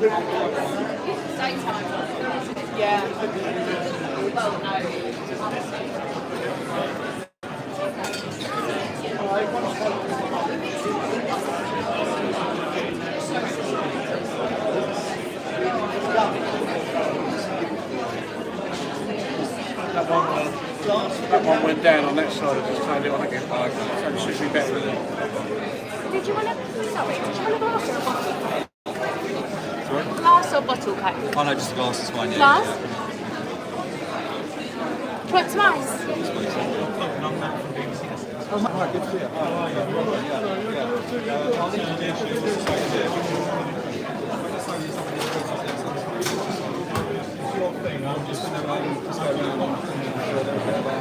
Yeah. That one went down on that side. I just turned it on again. So it should be better than. Did you want a glass or a bottle? Sorry? Glass or bottle cap? Oh no, just a glass is fine, yeah. Glass? Yeah. Do you want some ice? Oh, hi, good to see you. I'll introduce you. I'm just going to just go around.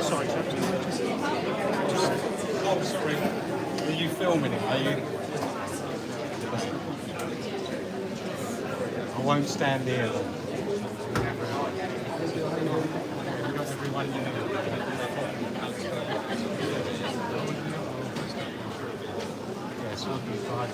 Sorry, Oh, sorry. Are you filming it? Are you? I won't stand here then. Yes, we'll be fine.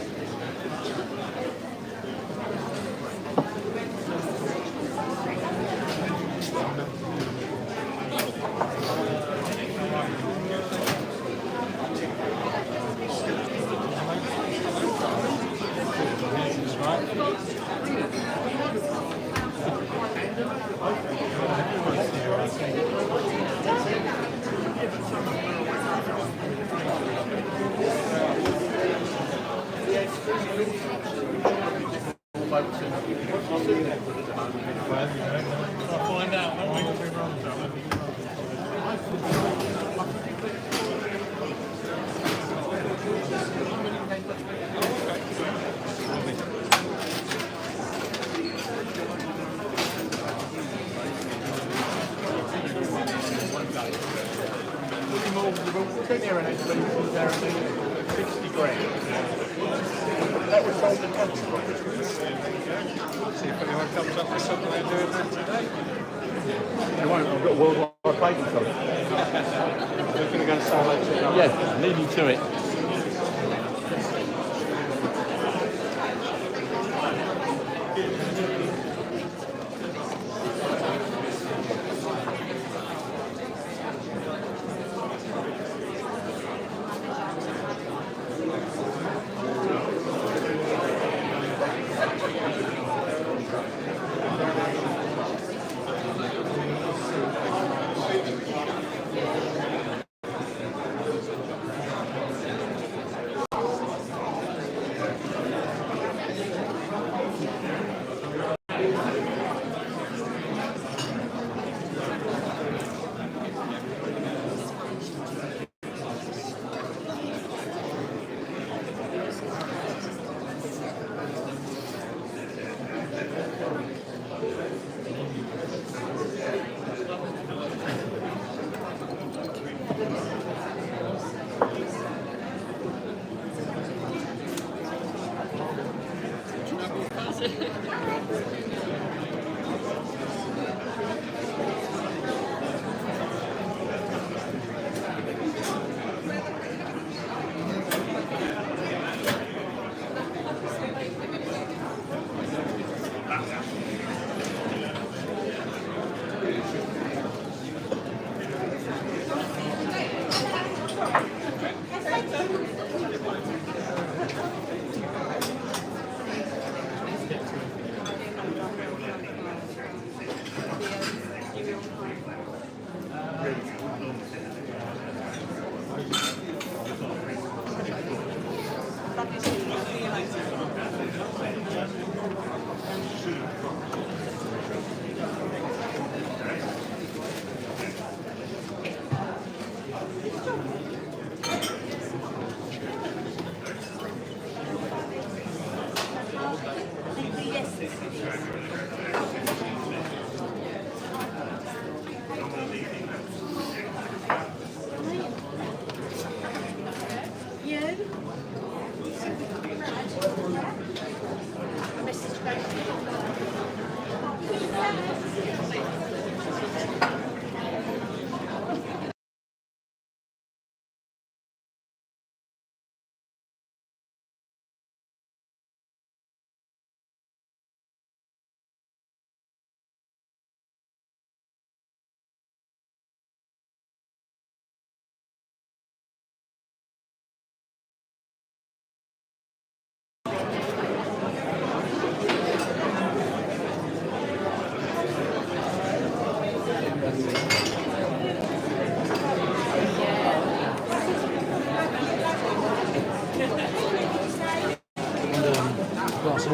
That was sold in country. See if anyone comes up with something they're doing that today. They won't. I've got a worldwide patent code. They're going to go and sell that shit. Yeah, leave you to it.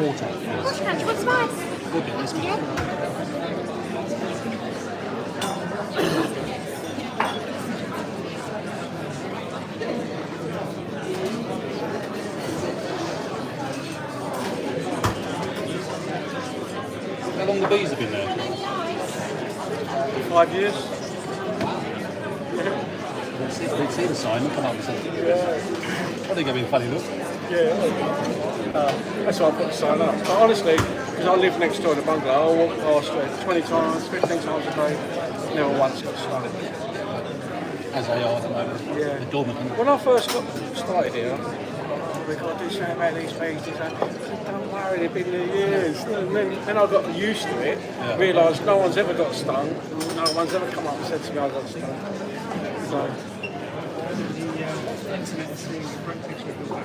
water. Of course you can. Do you want some ice? Good bit, this bit. Yeah. How long the bees have been there? 5 years. We'd see the sign and come up and say, I think I've been funny look. Yeah. That's why I put the sign up. But honestly, because I live next door in a bungalow, I walk past it 20 times, 15 times a day. Never once got stung. As they are at the moment. Yeah. They're dormant. When I first got started here, we've got to do something about these bees. Don't worry, they've been there years. And then I got used to it, realised no one's ever got stung, no one's ever come up and said to me I got stung. So,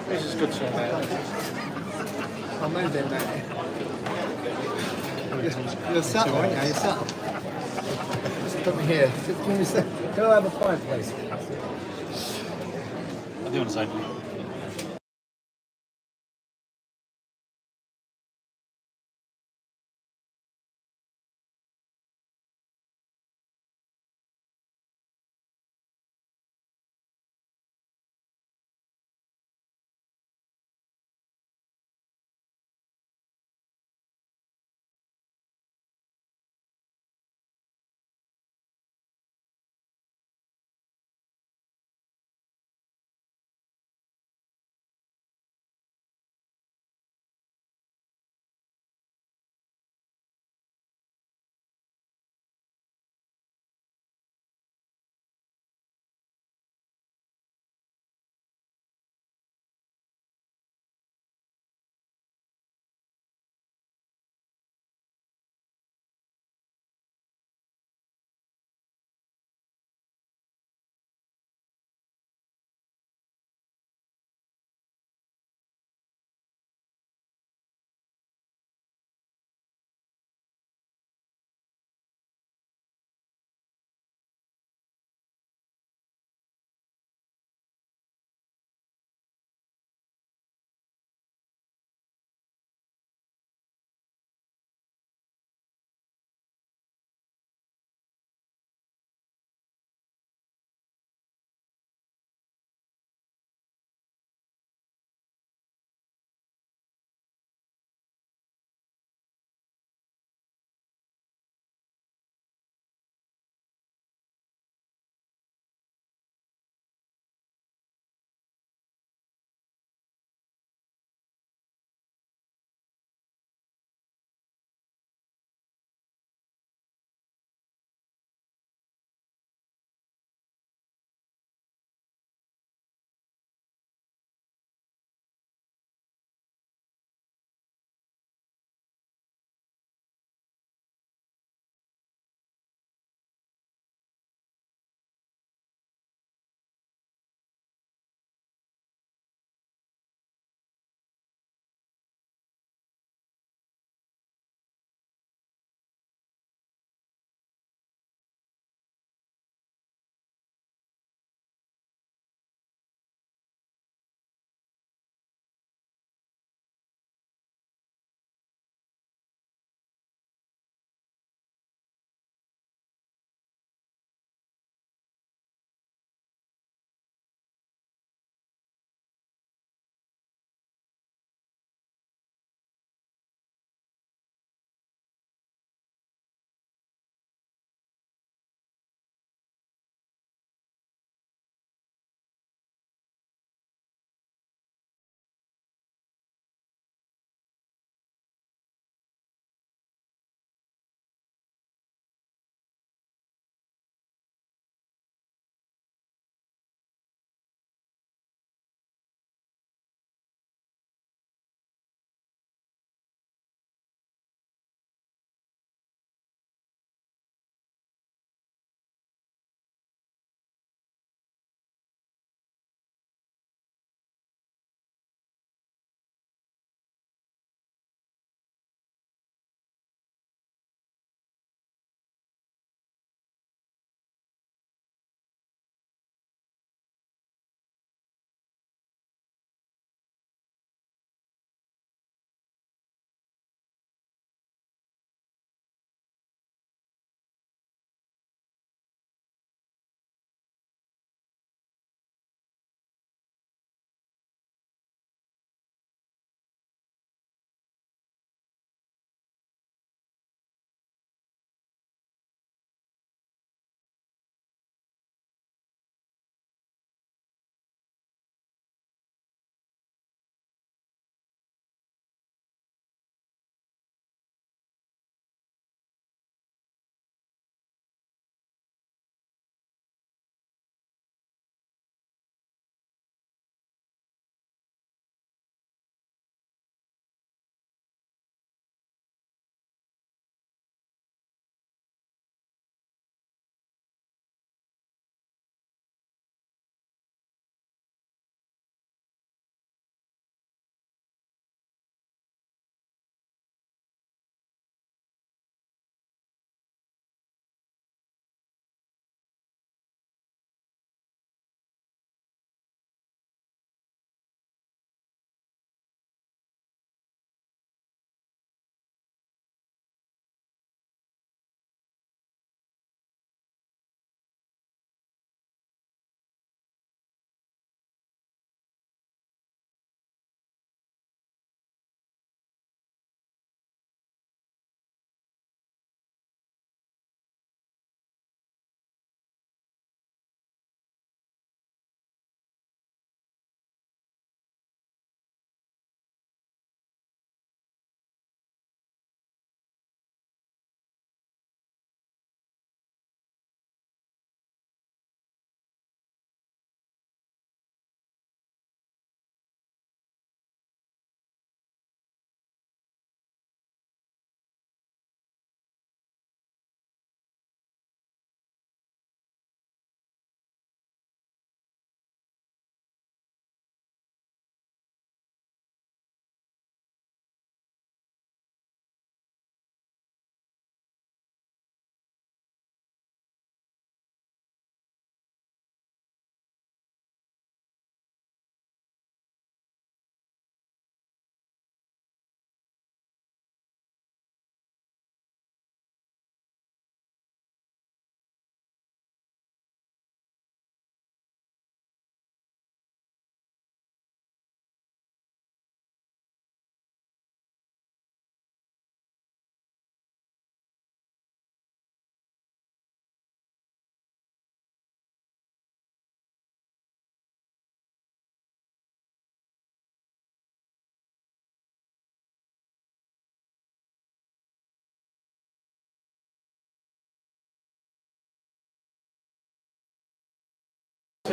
this is good to know. I'll move in there. You're subtle, aren't you? You're subtle. Just put me here. Can you say, can I have a pint, please? I do want to say,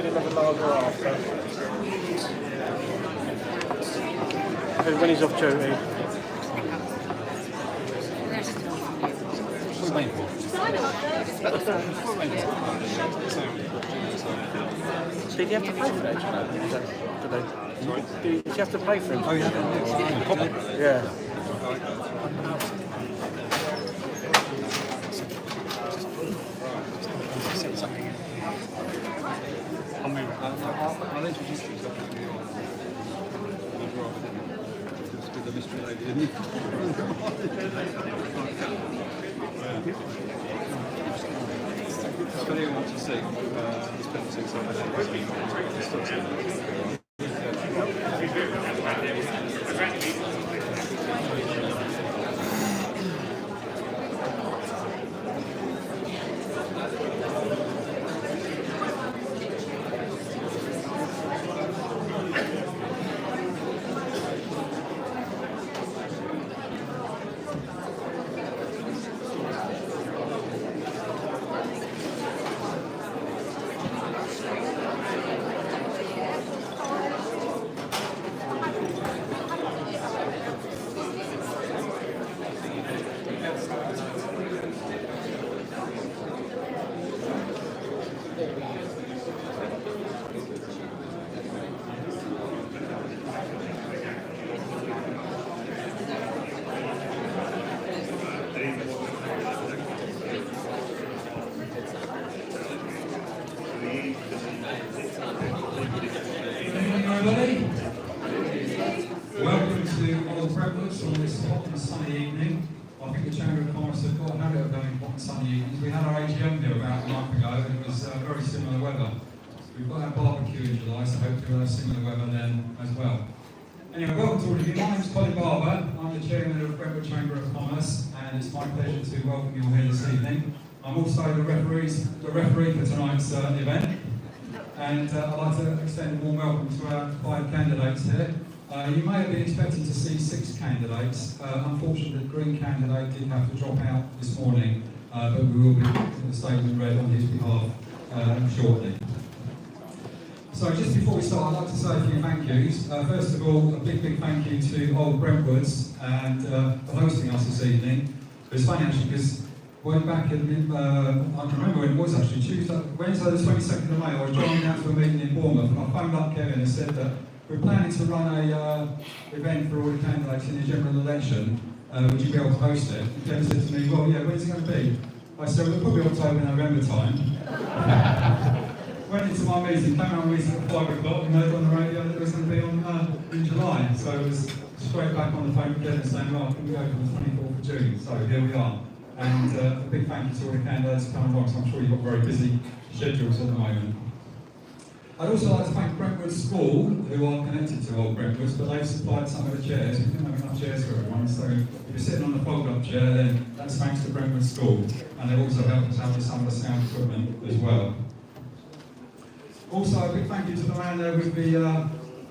said another lager after. When he's off duty. What are you waiting for? So did you have to pay for that? Sorry? Did you have to pay for him? Oh, yeah. Yeah. I'll introduce you. With the mystery lady, didn't you? If anyone wants to see, he's been to some of everybody. Welcome to Old Brentwoods on this hot and sunny evening. I think the Chamber of Commerce have got a habit of having hot and sunny evenings. We had our AGM here about a month ago and it was very similar weather. We've got our barbecue in July, so hopefully we'll have similar weather then as well. Anyway, welcome to all of you. My name is Colin Barber. I'm the Chairman of Brentwood Chamber of Commerce and it's my pleasure to welcome you all here this evening. I'm also the referee for tonight's event. And I'd like to extend a warm welcome to our 5 candidates here. You may have been expecting to see 6 candidates. Unfortunately, the Green candidate did have to drop out this morning, but we will be putting the statement read on his behalf shortly. So just before we start, I'd like to say a few thank yous. First of all, a big thank you to Old Brentwoods and for hosting us this evening. It was funny actually because went back in, I can remember when it was actually, Wednesday the 22nd of May, I was driving out to a meeting in Bournemouth and I phoned up Kevin and said that we're planning to run a event for all the candidates in the general election, would you be able to host it? And Kevin said to me, well yeah, when's it going to be? I said, well probably October, November time. Went into my meeting, came out of the meeting at 5 o'clock and heard on the radio that it was going to be on in July. So it was straight back on the phone with Kevin saying, well, can we go for the 24th of June? So here we are. And a big thank you to all the candidates coming along, so I'm sure you've got very busy schedules at the moment. I'd also like to thank Brentwood School, who are connected to Old Brentwoods, but they've supplied some of the chairs. We didn't have enough chairs for everyone, so if you're sitting on a fold-up chair, then that's thanks to Brentwood School. And they've also helped us out with some of the sound equipment as well. Also, a big thank you to the man there with the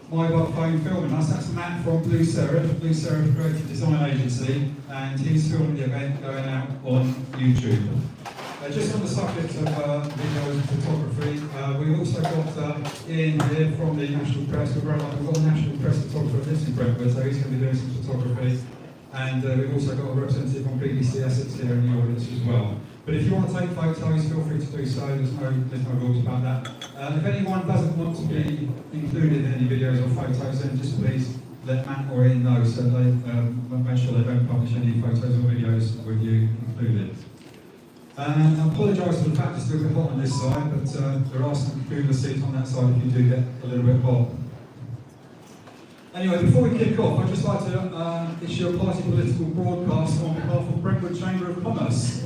mobile phone filming us. That's Matt from Blue Seraph. Blue Seraph Creative Design Agency, and he's filming the event going out on YouTube. Just on the subject of video and photography, we've also got Ian here from the National Press. We've got a National Press photographer that lives in Brentwood, so he's going to be doing some photography. And we've also got a representative from BBC Essex here in the audience as well. But if you want to take photos, feel free to do so. There's no rules about that. If anyone doesn't want to be included in any videos or photos, then just please let Matt or Ian know so they make sure they don't publish any photos or videos with you included. I apologise for the fact it's a little bit hot on this side, but there are some cooler seats on that side if you do get a little bit hot. Anyway, before we kick off, I'd just like to issue a party political broadcast on behalf of Brentwood Chamber of Commerce.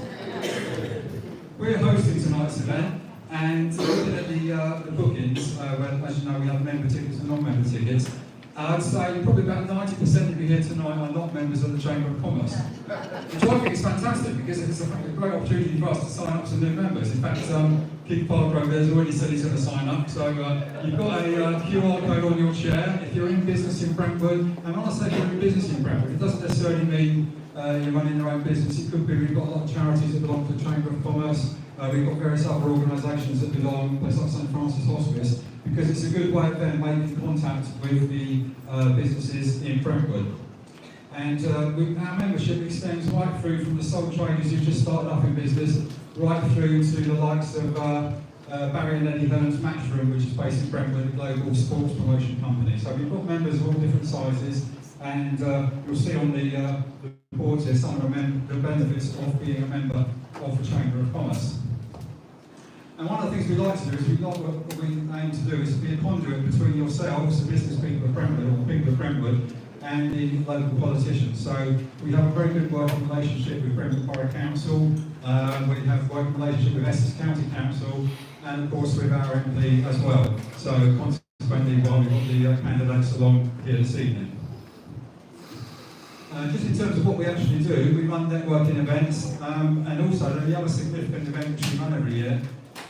We're hosting tonight's event, and looking at the bookings, where, as you know, we have member tickets and non-member tickets. I'd say probably about 90% of you here tonight are not members of the Chamber of Commerce, which I think is fantastic because it's a great opportunity for us to sign up some new members. In fact, Keith Parker over there has already said he's going to sign up, so you've got a QR code on your chair. If you're in business in Brentwood, and when I say you're in business in Brentwood, it doesn't necessarily mean you're running your own business. It could be we've got a lot of charities that belong to the Chamber of Commerce. We've got various other organisations that belong, places like St Francis Hospice, because it's a good way of them making contact with the businesses in Brentwood. And our membership extends right through from the sole traders who've just started up in business, right through to the likes of Barrett and Hearn's Matchroom, which is based in Brentwood, a global sports promotion company. So we've got members of all different sizes, and you'll see on the boards here some of the benefits of being a member of the Chamber of Commerce. And one of the things we like to do is what we aim to do is to be a conduit between yourselves, the business people of Brentwood, or people of Brentwood, and the local politicians. So we have a very good working relationship with Brentwood Borough Council, we have a working relationship with Essex County Council, and of course with our MP as well. So consequently, while we've got the candidates along here this evening. Just in terms of what we actually do, we run networking events, and also the other significant event which we run every year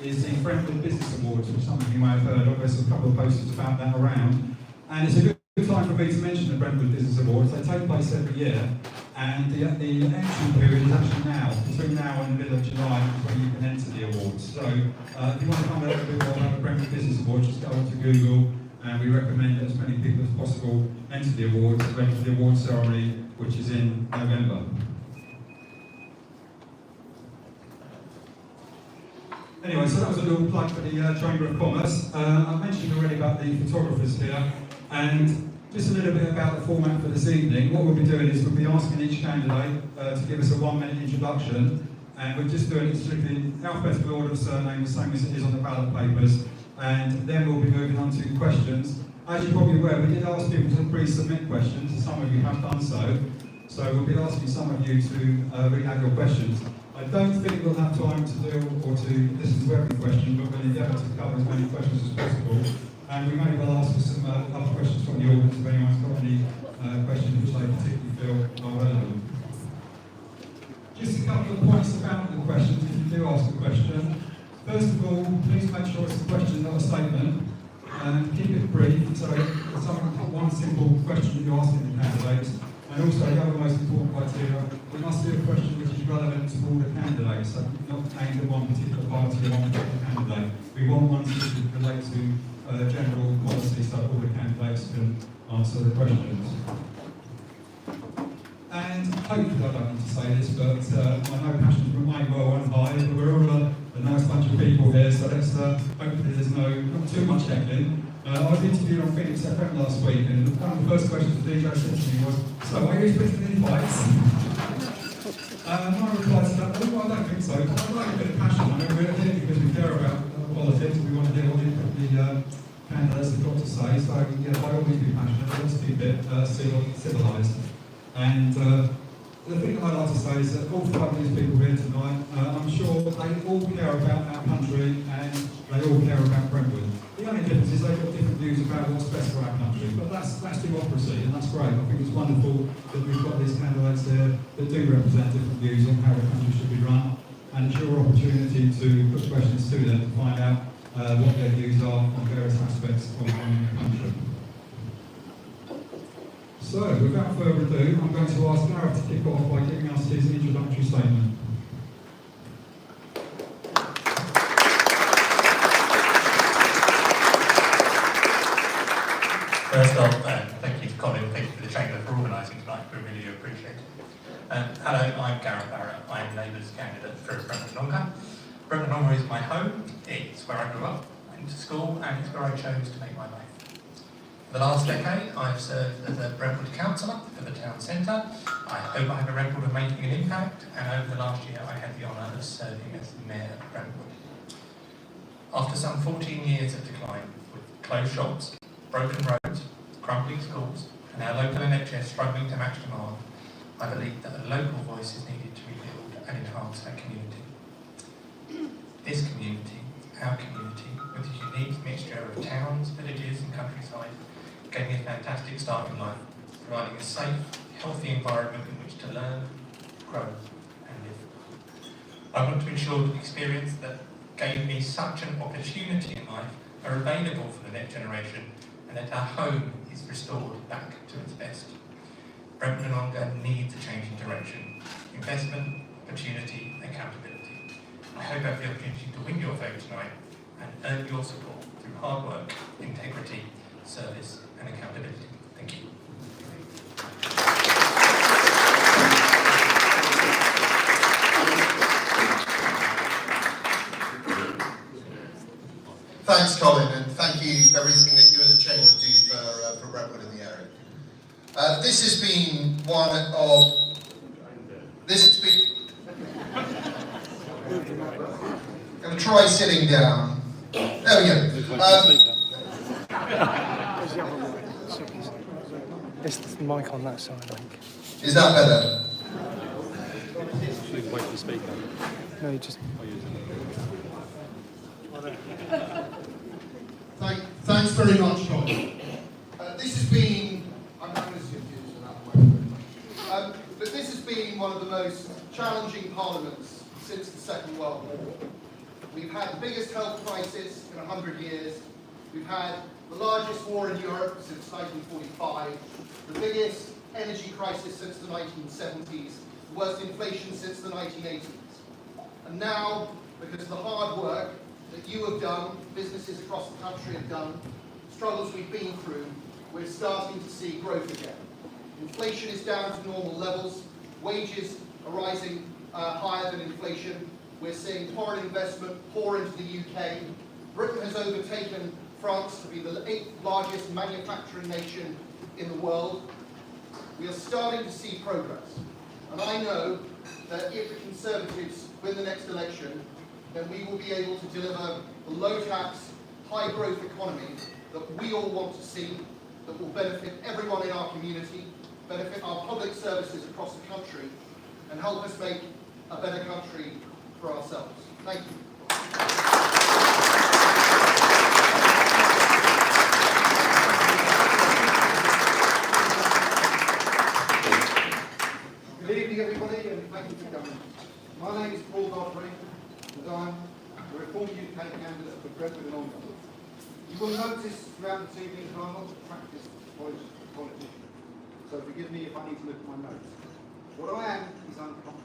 is the Brentwood Business Awards, which some of you may have heard of. There's a couple of posters about that around. And it's a good time for me to mention the Brentwood Business Awards. They take place every year, and the entry period is actually now, between now and the middle of July, when you can enter the awards. So if you want to find out a little bit more about the Brentwood Business Awards, just go onto Google, and we recommend that as many people as possible enter the awards, enter the awards ceremony, which is in November. Anyway, so that was a little plug for the Chamber of Commerce. I mentioned already about the photographers here, and just a little bit about the format for this evening. What we'll be doing is we'll be asking each candidate to give us a 1-minute introduction, and we're just doing it strictly in alphabetical order of surname, the same as it is on the ballot papers, and then we'll be moving on to questions. As you're probably aware, we did ask people to pre-submit questions, and some of you have done so. So we'll be asking some of you to read out your questions. I don't think we'll have time to do or to listen to every question, but we'll endeavour to cover as many questions as possible. And we may well ask for some other questions from the audience if anyone's got any questions which they particularly feel are relevant. Just a couple of points about the questions, if you do ask a question. First of all, please make sure it's a question, not a statement. Keep it brief, so someone put one simple question that you're asking the candidates. And also, the other most important criteria, it must be a question which is relevant to all the candidates, so not aimed at one particular party or one particular candidate. We want one to relate to general policy so all the candidates can answer the questions. And hopefully, I don't need to say this, but I know passions remain well on high. We're all a nice bunch of people here, so let's hopefully there's not too much heckling. I was interviewed on Phoenix FM last week, and one of the first questions the DJ said to me was, "So, are you expecting any fights?" My reply to that, well, I don't think so, but I like a bit of passion. I mean, we're here because we care about politics, we want to hear what the candidates have got to say, so yeah, by all means be passionate, but let's keep it civilised. And the thing that I'd like to say is that all 5 of these people here tonight, I'm sure they all care about our country and they all care about Brentwood. The only difference is they've got different views about what's best for our country, but that's democracy, and that's great. I think it's wonderful that we've got these candidates here that do represent different views on how the country should be run, and it's your opportunity to put questions to them to find out what their views are on various aspects of running the country. So, without further ado, I'm going to ask Gareth to kick off by giving us his introductory statement. First off, thank you to Colin, thank you for the Chamber for organising tonight, we really do appreciate it. Hello, I'm Gareth Barrett, I'm Labour's candidate for Brentwood and Ongar. Brentwood and Ongar is my home, it's where I grew up, I went to school, and it's where I chose to make my life. For the last decade, I've served as a Brentwood councillor for the town centre. I hope I have a record of making an impact, and over the last year I had the honour of serving as the Mayor of Brentwood. After some 14 years of decline, with closed shops, broken roads, crumbling schools, and our local NHS struggling to match demand, I believe that a local voice is needed to rebuild and enhance our community. This community, our community, with a unique mixture of towns, villages and countryside, gave me a fantastic start in life, providing a safe, healthy environment in which to learn, grow and live. I want to ensure that the experience that gave me such an opportunity in life are available for the next generation, and that our home is restored back to its best. Brentwood and Ongar needs a change in direction. Investment, opportunity, accountability. I hope I have the opportunity to win your vote tonight and earn your support through hard work, integrity, service and accountability. Thank you. Thanks, Colin, and thank you for everything that you and the Chamber do for Brentwood in the area. This has been one of... This has been... I'm going to try sitting down. There we go. It's the mic on that side, I think. Is that better? Wait for the speaker. No, you just... Thanks very much, Colin. This has been... I'm not going to sit here for that moment. But this has been one of the most challenging parliaments since the Second World War. We've had the biggest health crisis in 100 years. We've had the largest war in Europe since 1945, the biggest energy crisis since the 1970s, the worst inflation since the 1980s. And now, because of the hard work that you have done, businesses across the country have done, struggles we've been through, we're starting to see growth again. Inflation is down to normal levels, wages are rising higher than inflation, we're seeing foreign investment pour into the UK, Britain has overtaken France to be the 8th largest manufacturing nation in the world. We are starting to see progress, and I know that if the Conservatives win the next election, then we will be able to deliver the low-tax, high-growth economy that we all want to see, that will benefit everyone in our community, benefit our public services across the country, and help us make a better country for ourselves. Thank you. Good evening, everybody, and thank you for coming. My name is Godfrey, and I'm a Reform UK candidate for Brentwood and Ongar. You will notice throughout this evening that I'm not a practiced politician, so forgive me if I need to look at my notes. What I am is uncomfortable.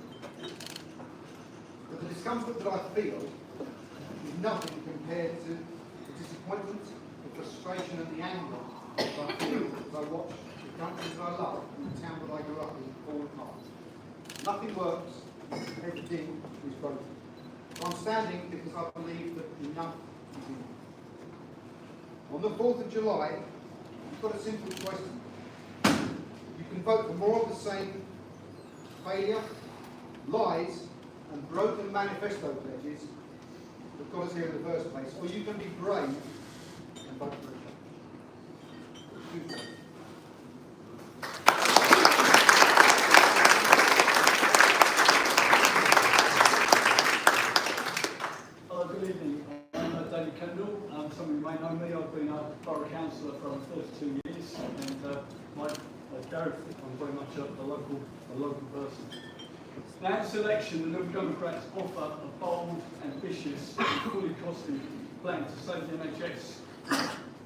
But the discomfort that I feel is nothing compared to the disappointment, the frustration and the anger that I feel as I watch the country that I love and the town that I grew up in fall apart. Nothing works, everything is broken. I'm standing because I believe that enough is enough. On the 4th of July, you've got a simple choice. You can vote for more of the same failure, lies, and broken manifesto pledges that got us here in the first place, or you can be brave and vote for a change. Hello, good evening. I'm David Kendall. Some of you may know me. I've been a borough councillor for 32 years, and like Gareth, I'm very much a local person. Now, at this election, the Liberal Democrats offer a bold, ambitious, and fully costed plan to save the NHS,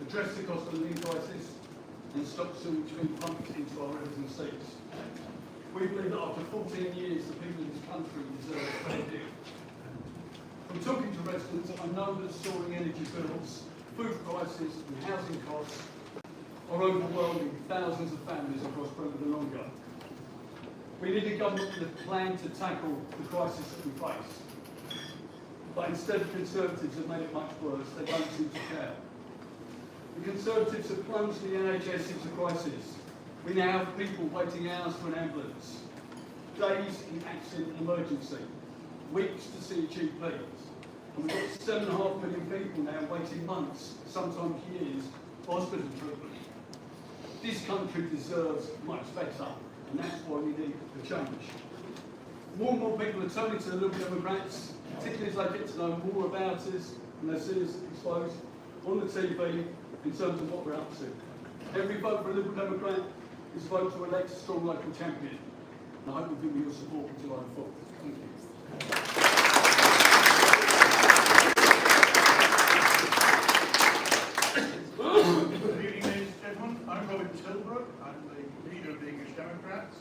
address the cost of living crisis, and stop sewage being pumped into our rivers and seas. We believe that after 14 years, the people of this country deserve a fair deal. From talking to residents, I know that soaring energy bills, food prices, and housing costs are overwhelming thousands of families across Brentwood and Ongar. We need a government with a plan to tackle the crisis that we face. But instead, the Conservatives have made it much worse. They don't seem to care. The Conservatives have plunged the NHS into crisis. We now have people waiting hours for an ambulance, days in accident and emergency, weeks to see a GP. And we've got 7.5 million people now waiting months, sometimes years, for hospital treatment. This country deserves much better. And that's why we need a change. More and more people are turning to the Liberal Democrats, particularly as they get to know more about us and they see us exposed on the TV in terms of what we're up to. Every vote for a Liberal Democrat is a vote to elect a strong local champion. And I hope you'll give me your support in July 4th. Thank you. Good evening, ladies and gentlemen. I'm Tilbrook. I'm the leader of the English Democrats.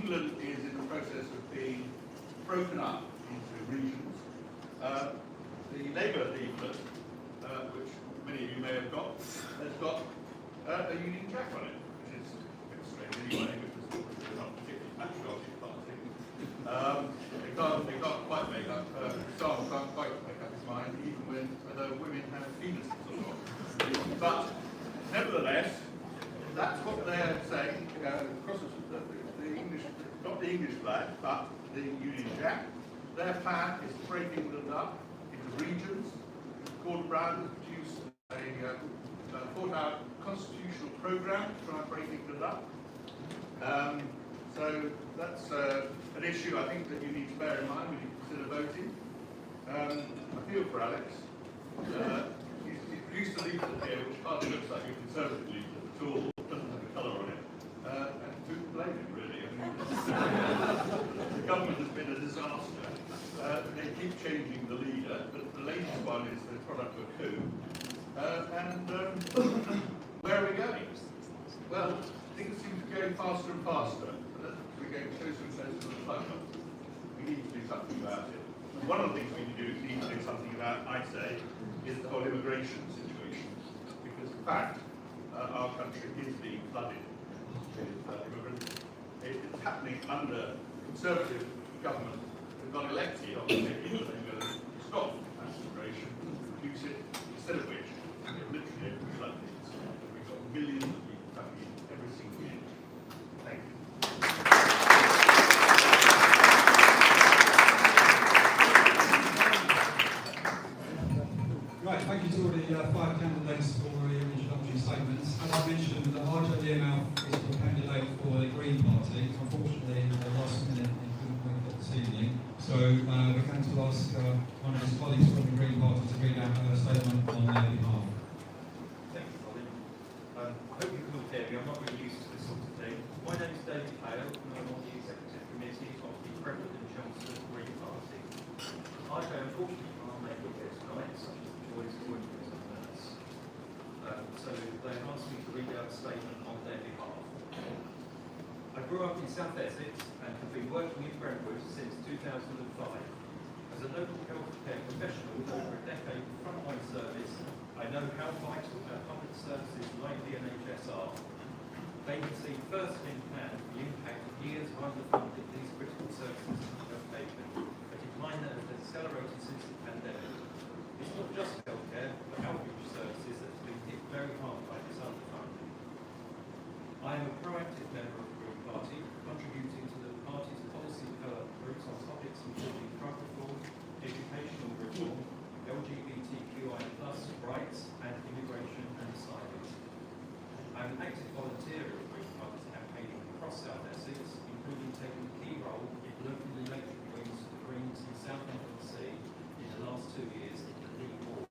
England is in the process of being broken up into regions. The Labour leaflet, which many of you may have got, has got a Union Jack on it, which is a bit strange anyway, because they're not particularly patriotic party. They can't quite make up, Sam can't quite make up his mind, even when the women have penises or not. But nevertheless, that's what they're saying, across the English, not the English flag, but the Union Jack. Their plan is to break England up into regions. Gordon Brown has produced a thought-out constitutional programme to try and break England up. So that's an issue I think that you need to bear in mind when you consider voting. I feel for Alex. He's produced a leaflet here which hardly looks like a conservative leaflet at all. It doesn't have a colour on it. And who can blame him, really? I mean, the government has been a disaster. They keep changing the leader, but the latest one is the product of a coup. Where are we going? Well, things seem to be going faster and faster. We're getting closer and closer to the plug. We need to do something about it. And one of the things we need to do something about, I say, is the whole immigration situation. Because in fact, our country is being flooded with immigrants. It's happening under Conservative government who got elected on the thinking that they're going to stop mass immigration, reduce it, instead of which, literally every flood hits. We've got millions of people coming in every single year. Thank you. Right, thank you to all the 5 candidates for your introductory statements. As I mentioned, RJ Learmouth is the candidate for the Green Party. Unfortunately, at the last minute, he couldn't make it this evening. So we're going to ask one of his colleagues from the Green Party to read out a statement on their behalf. Thank you, Colin. I hope you can all hear me. I'm not really used to this sort of thing. My name is David Hale, and I'm on the Executive Committee of the Brentwood and Ongar Green Party. RJ, unfortunately, can't make it here tonight, such as the joys of working as a nurse. So they've asked me to read out a statement on their behalf. I grew up in South Essex and have been working in Brentwood since 2005. As a local healthcare professional with over a decade of frontline service, I know how vital our public services like the NHS are. They can see first-hand the impact of years of underfunding these critical services have taken, a decline that has accelerated since the pandemic. It's not just healthcare, but outreach services that have been hit very hard by this underfunding. I am a proactive member of the Green Party, contributing to the party's policy development groups on topics including drug reform, educational reform, LGBTQI+ rights, and immigration and asylum. I am an active volunteer of the Green Party's campaigning across South Essex, including taking a key role in local electric wings for the Greens in Southend-on-Sea in the last 2 years in the League Ward.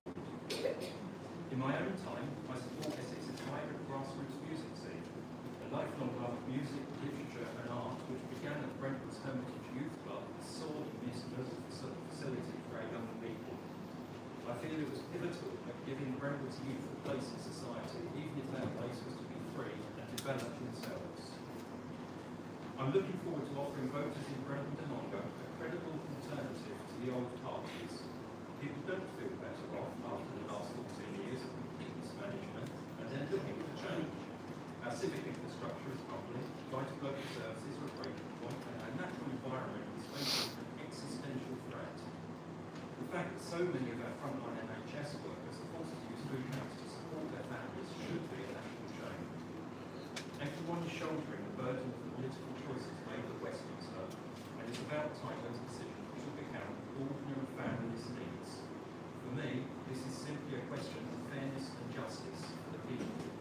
In my own time, I support Essex's vibrant grassroots music scene, a lifelong love of music, literature and art which began at Brentwood's Hermitage Youth Club as sorely missed facility for our young people. I feel it was pivotal at giving Brentwood's youth a place in society, even if that place was to be free and develop themselves. I'm looking forward to offering voters in Brentwood and Ongar a credible alternative to the old parties. People don't feel better off after the last 14 years of mismanagement and they're looking for change. Our civic infrastructure is crumbling, vital local services are at breaking point, and our natural environment is facing an existential threat. The fact that so many of our frontline NHS workers are forced to use food banks to support their families should be a national shame. Everyone is shouldering the burden of the political choices made at Westminster, and it's about time those decisions took account of ordinary families' needs. For me, this is simply a question of fairness and justice for the people.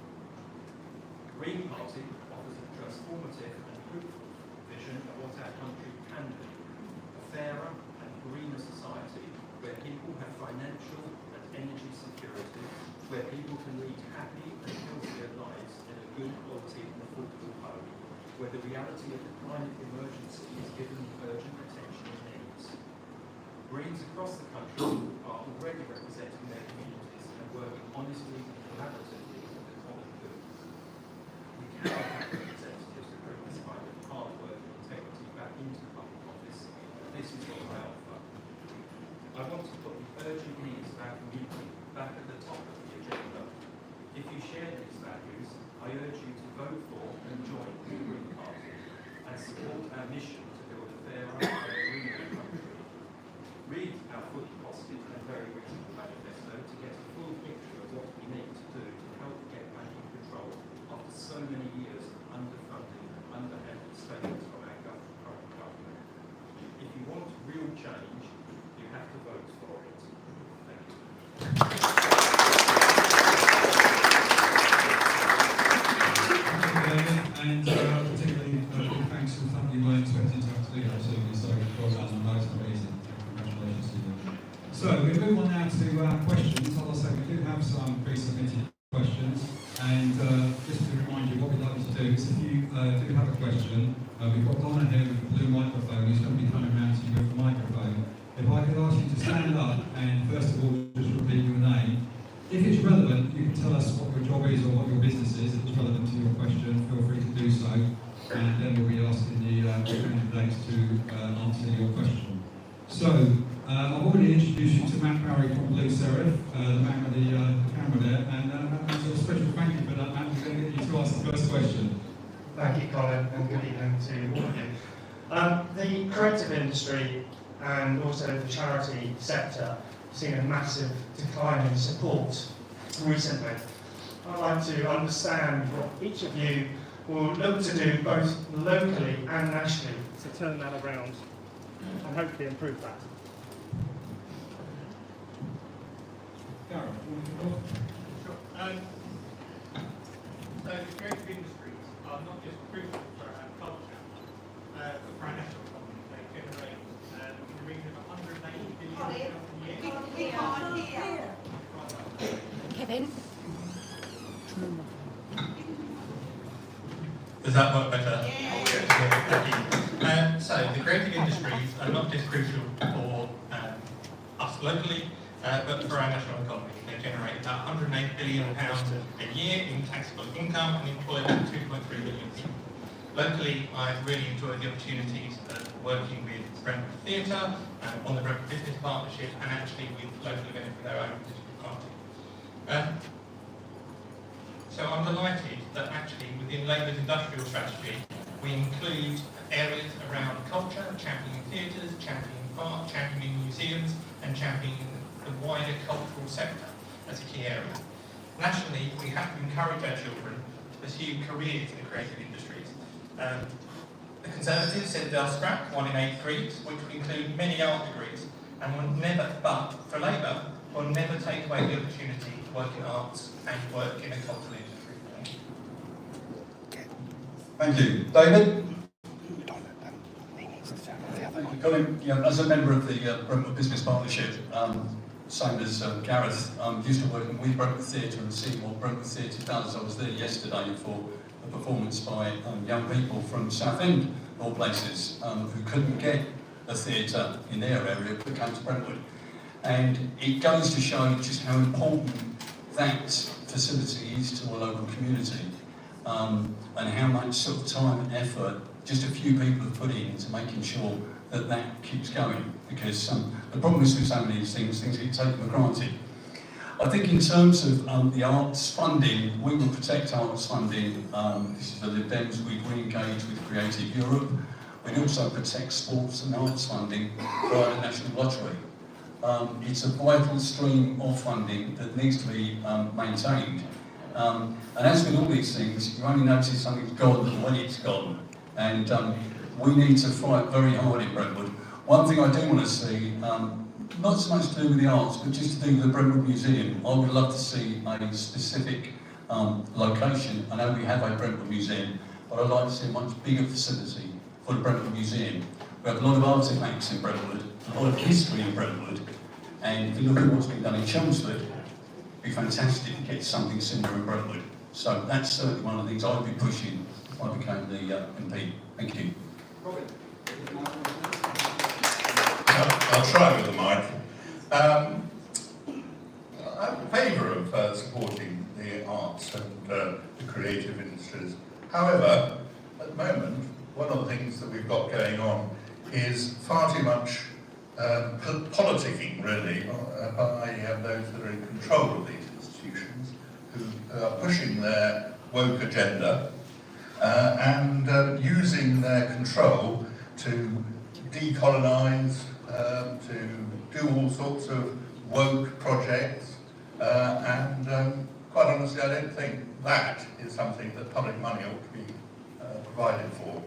The Green Party offers a transformative and hopeful vision of what our country can be, a fairer and greener society where people have financial and energy security, where people can lead happy and healthier lives in a good quality and affordable home, where the reality of the climate emergency is given urgent attention and needs. Greens across the country are already representing their communities and working honestly and collaboratively for the common good. We cannot have representatives of Britain's kind of hard work and integrity share these values, I urge you to vote for and join the Green Party and support our mission to build a fairer and greener country. Read our fully costed and very written manifesto to get a full picture of what we need to do to help get back in control after so many years of underfunding and underhanded statements from our current government. If you want real change, you have to vote for it. Thank you. And particularly big thanks to the family you weren't expecting to have to do that, so well done, and that's amazing. Congratulations to you. So we move on now to questions. As I say, we do have some pre-submitted questions, and just to remind you, what we'd like you to do is, if you do have a question, we've got Donna here with a blue microphone who's going to be coming around to you with the microphone. If I could ask you to stand up and first of all just repeat your name. If it's relevant, you can tell us what your job is or what your business is. If it's relevant to your question, feel free to do so, and then we'll be asking the candidates to answer your question. So, I've already introduced you to Matt Barry from Blue Serif, the man with the camera there, and as a special thank you for that, Matt. We're going to get you to ask the first question. Thank you, Colin, and good evening to all of you. The creative industry and also the charity sector seen a massive decline in support recently. I'd like to understand what each of you will look to do both locally and nationally to turn that around and hopefully improve that. Gareth, Sure. So creative industries are not just crucial for our culture, but for our national economy. They generate in the region of 180 billion pounds a year. We can't hear. Kevin? Does that work better? Yeah. Thank you. So the creative industries are not just crucial for us locally, but for our national economy. They generate about £108 billion a year in taxable income and employ about 2.3 million people. Locally, I've really enjoyed the opportunities of working with Brentwood Theatre, on the Brentwood Business Partnership, and actually with local events with our own political party. So I'm delighted that actually within Labour's industrial strategy, we include areas around culture, championing theatres, championing art, championing museums, and championing the wider cultural sector as a key area. Nationally, we have to encourage our children to pursue careers in the creative industries. The Conservatives said they'll scrap 1 in 8 degrees, which would include many art degrees, and will never, but for Labour, will never take away the opportunity to work in arts and work in a cultural industry. Thank you. David? Thank you, Colin. Yeah, as a member of the Brentwood Business Partnership, same as Gareth, I'm used to working with Brentwood Theatre and seeing what Brentwood Theatre does. I was there yesterday for a performance by young people from Southend, of all places, who couldn't get a theatre in their area but came to Brentwood. And it goes to show just how important that facility is to a local community, and how much sort of time and effort just a few people have put into making sure that that keeps going, because the problem is with so many of these things get taken for granted. I think in terms of the arts funding, we will protect arts funding. This is the Lib Dems. We've re-engaged with Creative Europe. We'd also protect sports and arts funding via the National Lottery. It's a vital stream of funding that needs to be maintained. And as with all these things, you only notice something's gone when it's gone. And we need to fight very hard in Brentwood. One thing I do want to see, not so much to do with the arts, but just to do with the Brentwood Museum. I would love to see a specific location. I know we have a Brentwood Museum, but I'd like to see a much bigger facility for the Brentwood Museum. We have a lot of artefacts in Brentwood, a lot of history in Brentwood, and if you look at what's been done in Chelmsford, it'd be fantastic to get something similar in Brentwood. So that's certainly one of the things I'd be pushing if I became the MP. Thank you. Robin. I'll try with the mic. I'm in favour of supporting the arts and the creative industries. However, at the moment, one of the things that we've got going on is far too much politicking, really, by those that are in control of these institutions, who are pushing their woke agenda and using their control to decolonise, to do all sorts of woke projects, and quite honestly, I don't think that is something that public money ought to be provided for.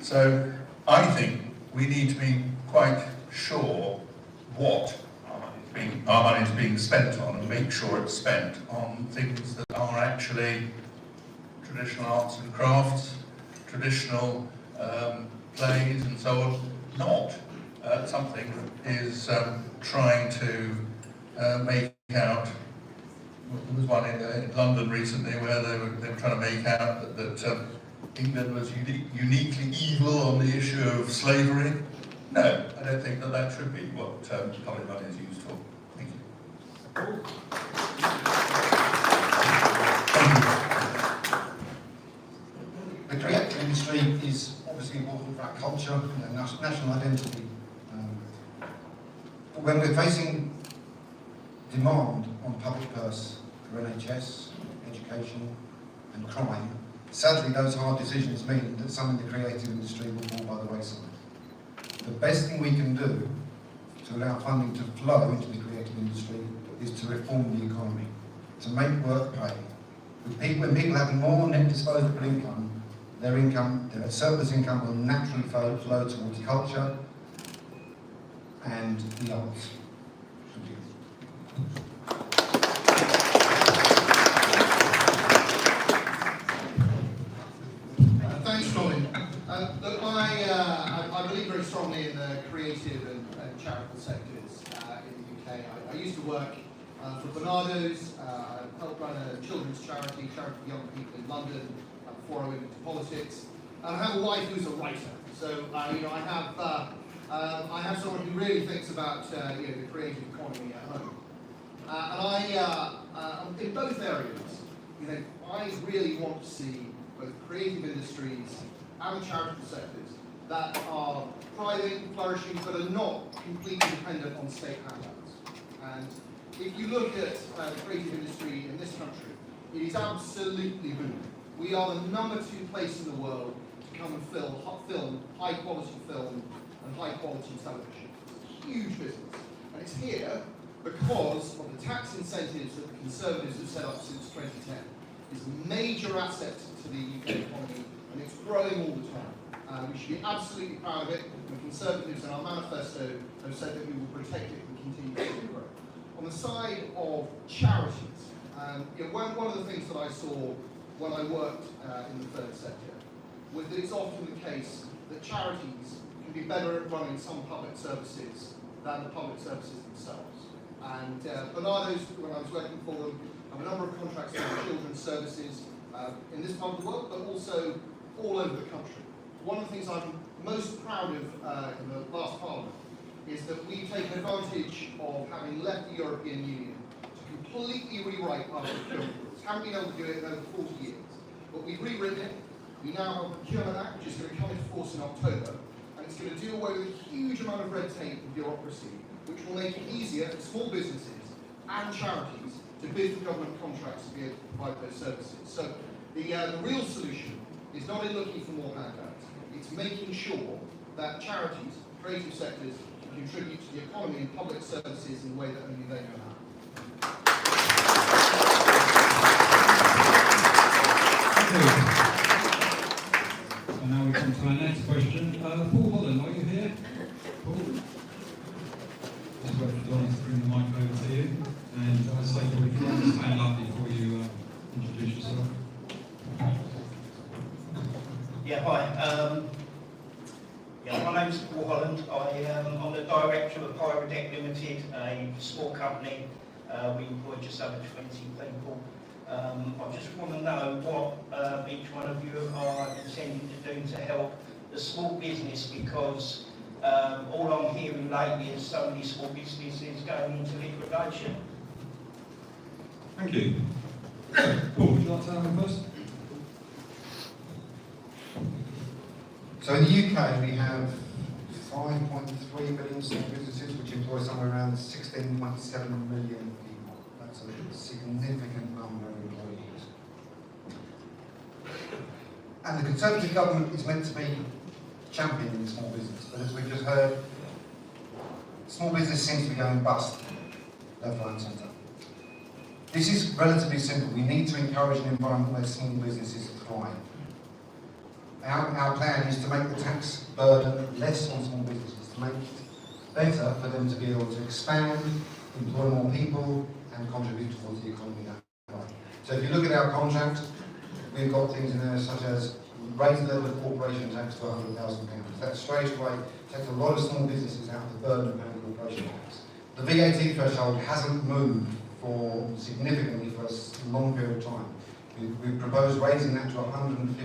So I think we need to be quite sure what our money is being spent on, and make sure it's spent on things that are actually traditional arts and crafts, traditional plays and so on, not something that is trying to make out. There was one in London recently where they were trying to make out that England was uniquely evil on the issue of slavery. No, I don't think that should be what public money is used for. Thank you. The creative industry is obviously important for our culture and our national identity. But when we're facing demand on public purse for NHS, education and crime, sadly those hard decisions mean that some in the creative industry will fall by the wayside. The best thing we can do to allow funding to flow into the creative industry is to reform the economy, to make work pay. When people have more net disposable income, their surplus income will naturally flow towards culture and the arts. Thanks, Colin. Look, I believe very strongly in the creative and charitable sectors in the UK. I used to work for Bernardo's. I helped run a children's charity for young people in London before I went into politics. And I have a wife who's a writer, so I have someone who really thinks about the creative economy at home. And in both areas, I really want to see both creative industries and charitable sectors that are thriving, flourishing, but are not completely dependent on state handouts. And if you look at the creative industry in this country, it is absolutely booming. We are the #2 place in the world to come and film high-quality film and high-quality television. It's a huge business. And it's here because of the tax incentives that the Conservatives have set up since 2010. It's a major asset to the UK economy, and it's growing all the time. We should be absolutely proud of it. The Conservatives in our manifesto have said that we will protect it and continue to see it grow. On the side of charities, one of the things that I saw when I worked in the third sector was that it's often the case that charities can be better at running some public services than the public services themselves. And Bernardo's, when I was working for them, have a number of contracts with children's services in this part of the world, but also all over the country. One of the things I'm most proud of in the last Parliament is that we've taken advantage of having left the European Union to completely rewrite our procurement rules. Haven't been able to do it in over 40 years, but we've rewritten it. We now have a Procurement Act, which is going to come into force in October, and it's going to do away with a huge amount of red tape and bureaucracy, which will make it easier for small businesses and charities to bid for government contracts to be able to provide those services. So the real solution is not in looking for more handouts, it's making sure that charities, creative sectors, can contribute to the economy and public services in a way that only they know how. And now we come to our next question. Paul Holland, are you here? Paul? Just wait for Donna to bring the mic over to you. And as I say, Paul, if you want to stand up before you introduce yourself. Yeah, hi. My name's Paul Holland. I'm the director of Barrett Limited, a small company. We employ just over 20 people. I just want to know what each one of you are intending to do to help the small business, because all I'm hearing lately is so many small businesses going into liquidation. Thank you. Paul, would you like to have one first? So in the UK we have 5.3 million small businesses, which employ somewhere around 16.7 million people. That's a significant number in And the Conservative government is meant to be championing small business, but as we've just heard, small business seems to be going bust, left, right and centre. This is relatively simple. We need to encourage an environment where small businesses thrive. Our plan is to make the tax burden less on small businesses, to make it better for them to be able to expand, employ more people and contribute towards the economy that way. So if you look at our contract, we've got things in there such as raise the level of corporation tax to £100,000. That straight away takes a lot of small businesses out of the burden of paying corporation tax. The VAT threshold hasn't moved significantly for a long period of time. We've proposed raising that to £150,000.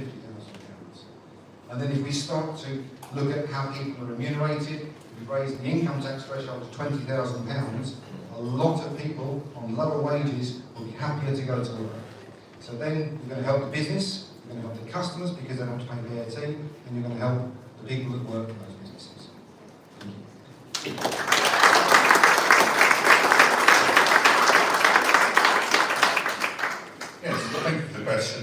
And then if we start to look at how people are remunerated, we've raised the income tax threshold to £20,000, a lot of people on lower wages will be happier to go to work. So then you're going to help the business, you're going to help the customers because they don't have to pay VAT, and you're going to help the people that work in those businesses. Thank you. Yes, thank you for the question.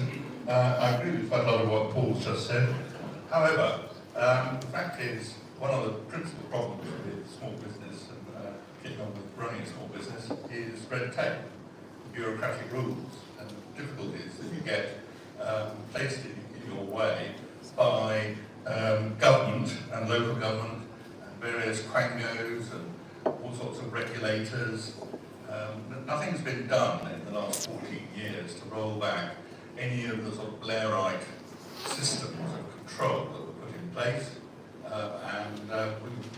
I agree with quite a lot of what Paul's just said. However, the fact is, one of the principal problems with small business and getting on with running a small business is red tape, bureaucratic rules, and difficulties that you get placed in your way by government and local government and various quangos and all sorts of regulators. Nothing's been done in the last 14 years to roll back any of the sort of Blairite systems of control that were put in place.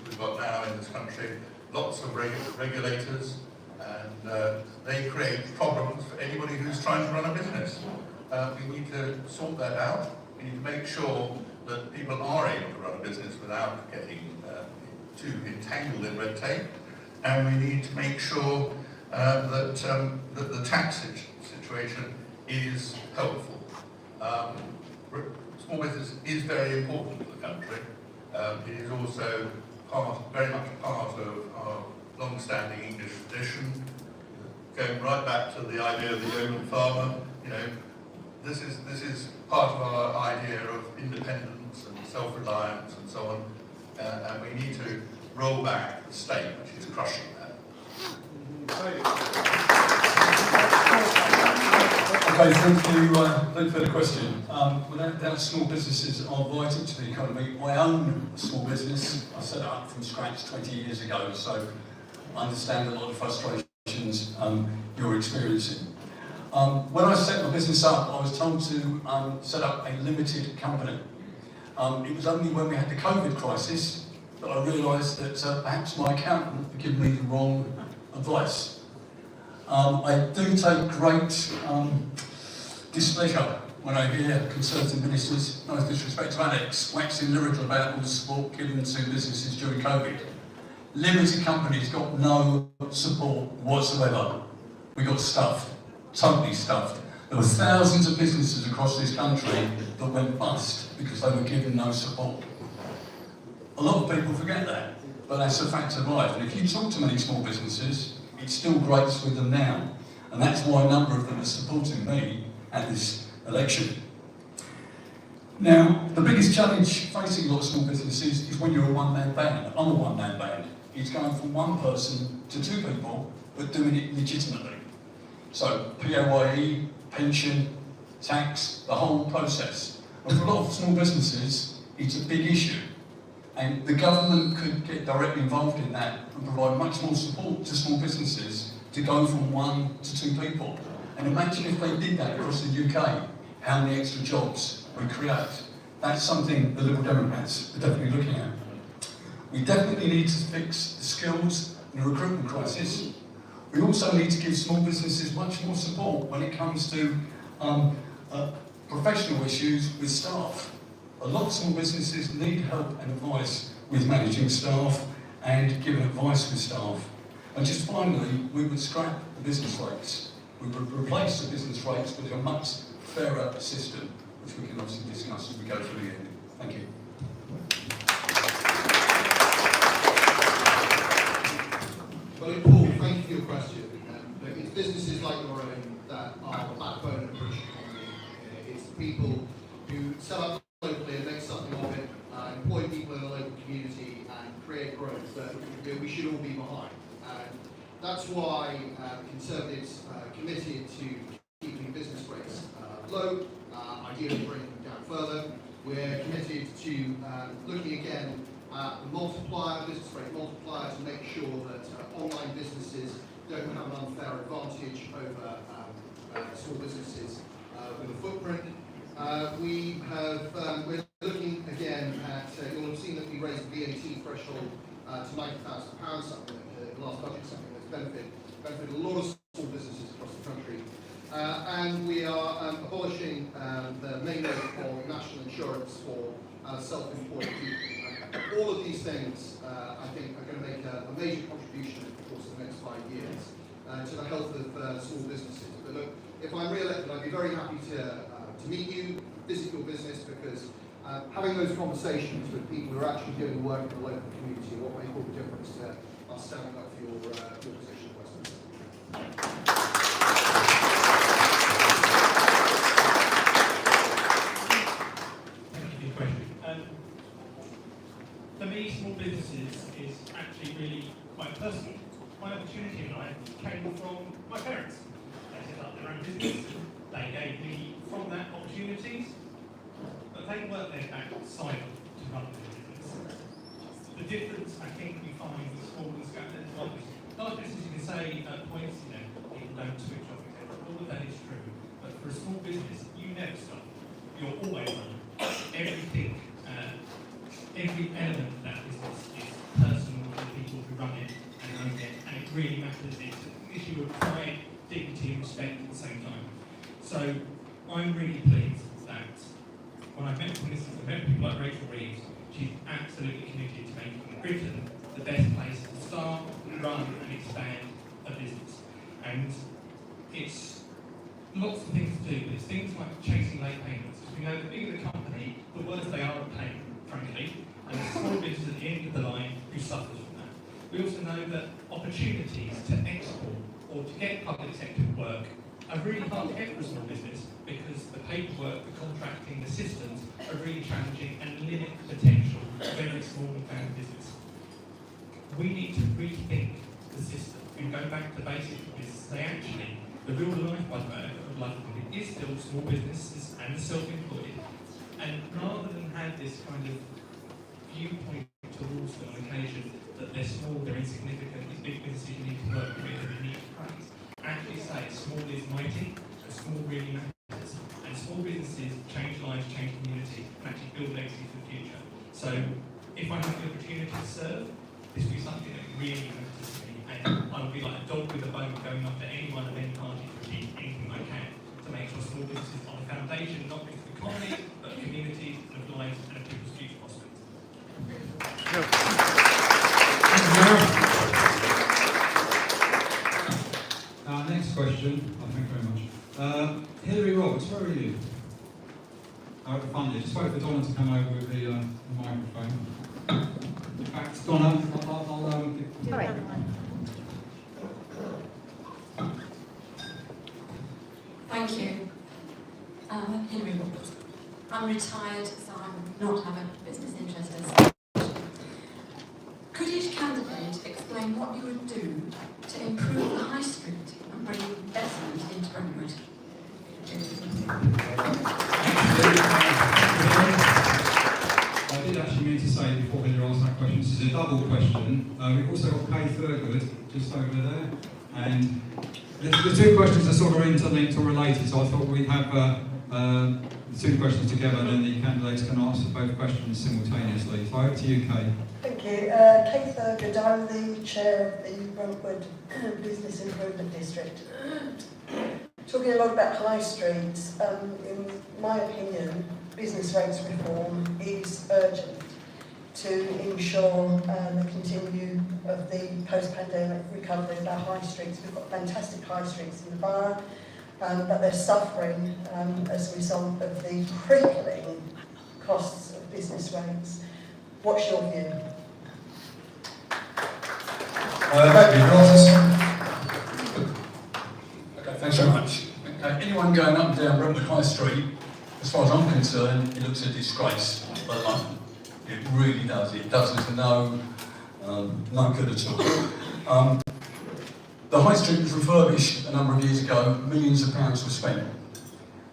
We've got now in this country lots of regulators, and they create problems for anybody who's trying to run a business. We need to sort that out. We need to make sure that people are able to run a business without getting too entangled in red tape, and we need to make sure that the tax situation is helpful. Small business is very important to the country. It is also very much part of our long-standing English tradition, going right back to the idea of the yeoman farmer. You know, this is part of our idea of independence and self-reliance and so on, and we need to roll back the state, which is crushing that. Okay, thank you for the question. Without doubt, small businesses are vital to the economy. I own a small business. I set it up from scratch 20 years ago, so I understand a lot of frustrations you're experiencing. When I set my business up, I was told to set up a limited company. It was only when we had the COVID crisis that I realised that perhaps my accountant had given me the wrong advice. I do take great displeasure when I hear Conservative ministers, no disrespect to Alex, waxing lyrical about all the support given to businesses during COVID. Limited companies got no support whatsoever. We got stuffed, totally stuffed. There were thousands of businesses across this country that went bust because they were given no support. A lot of people forget that, but that's a fact of life. And if you talk to many small businesses, it still grates with them now. And that's why a number of them are supporting me at this election. Now, the biggest challenge facing a lot of small businesses is when you're a one-man band. I'm a one-man band. It's going from one person to two people, but doing it legitimately. So, PAYE, pension, tax, the whole process. And for a lot of small businesses, it's a big issue. And the government could get directly involved in that and provide much more support to small businesses to go from one to two people. And imagine if they did that across the UK, how many extra jobs we create. That's something the Liberal Democrats are definitely looking at. We definitely need to fix the skills and the recruitment crisis. We also need to give small businesses much more support when it comes to professional issues with staff. A lot of small businesses need help and advice with managing staff and giving advice with staff. And just finally, we would scrap the business rates. We would replace the business rates with a much fairer system, which we can obviously discuss as we go through the end. Thank you. Well, Paul, thank you for your question. It's businesses like your own that are the backbone of the British economy. It's the people who set up locally and make something of it, employ people in the local community and create growth that we should all be behind. And that's why Conservatives committed to keeping business rates low, ideally bringing them down further. We're committed to looking again at the multiplier, business rate multiplier, to make sure that online businesses don't have an unfair advantage over small businesses with a footprint. We're looking again at, you'll have seen that we raised the VAT threshold to £90,000, something that the last budget, something that's benefited a lot of small businesses across the country. And we are abolishing the main rate of national insurance for self-employed people. All of these things, I think, are going to make a major contribution in the course of the next 5 years to the health of small businesses. But look, if I'm re-elected, I'd be very happy to meet you, visit your business, because having those conversations with people who are actually doing work in the local community are what make all the difference to us standing up for your position in Westminster. Thank you for your question. For me, small businesses is actually really quite personal. My opportunity in life came from my parents. They set up their own business. They gave me from that opportunities, but they weren't then outside to run the business. The difference I think we find with small and scattered large businesses, you can say at points, people don't switch off, etc. All of that is true. But for a small business, you never stop. You're always on. Everything, every element of that business is personal to the people who run it and own it, and it really matters. It's an issue of pride, dignity, and respect at the same time. So I'm really pleased that when I met, for instance, I met people like Rachel Reeves, she's absolutely committed to making Britain the best place to start, run and expand a business. And it's lots of things to do, but it's things like chasing late payments. Because we know the bigger the company, the worse they are at paying, frankly, and the small business at the end of the line who suffers from that. We also know that opportunities to export or to get public sector work are really hard to get for a small business because the paperwork, the contracting, the systems are really challenging and limit the potential of every small and family business. We need to rethink the system and go back to the basics of business. They actually, the real lifeblood of life is still small businesses and the self-employed. And rather than have this kind of viewpoint towards them on occasion that they're small, they're insignificant, these big businesses you need to work with and you need to praise, actually say small is mighty and small really matters. And small businesses change lives, change community, and actually build legacy for the future. So if I have the opportunity to serve, this will be something that really matters to me. And I will be like a dog with a bone going after anyone of any party to achieve anything I can to make sure small businesses are the foundation, not just of the economy, but of communities, of lives, and of people's future prospects. Next question. Oh, thank you very much. Hilary Roberts, where are you? Out the front here. Just wait for Donna to come over with the microphone. In fact, Donna, I'll Sorry. Thank you. Hilary Roberts. I'm retired, so I'm not have a business interest as such. Could each candidate explain what you would do to improve the high street and bring investment into Brentwood? I did actually mean to say before Hilary asked that question, this is a double question. We've also got Kay Thurgood just over there, and the two questions are sort of interlinked or related, so I thought we'd have the two questions together and then the candidates can answer both questions simultaneously. So over to you, Kay. Thank you. Kay Thurgood, I'm the chair of the Brentwood Business Improvement District. Talking a lot about high streets, in my opinion, business rates reform is urgent to ensure the continue of the post-pandemic recovery of our high streets. We've got fantastic high streets in the borough, but they're suffering as a result of the crippling costs of business rates. What's your view? Okay, thanks very much. Anyone going up and down Brentwood High Street as far as I'm concerned, it looks a disgrace for London. It really does. It does us no good at all. The High Street was refurbished a number of years ago. Millions of pounds were spent.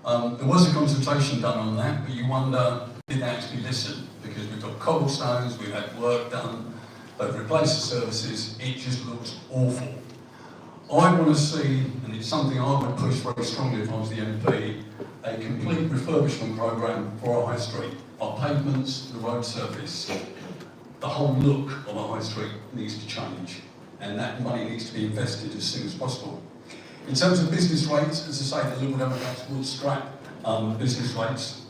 There was a consultation done on that, but you wonder, did they actually listen? Because we've got cobblestones, we've had work done, they've replaced the services, it just looks awful. I want to see, and it's something I would push very strongly if I was the MP, a complete refurbishment programme for our High Street. Our pavements, the road surface, the whole look of our High Street needs to change, and that money needs to be invested as soon as possible. In terms of business rates, as I say, the Liberal Democrats will scrap business rates.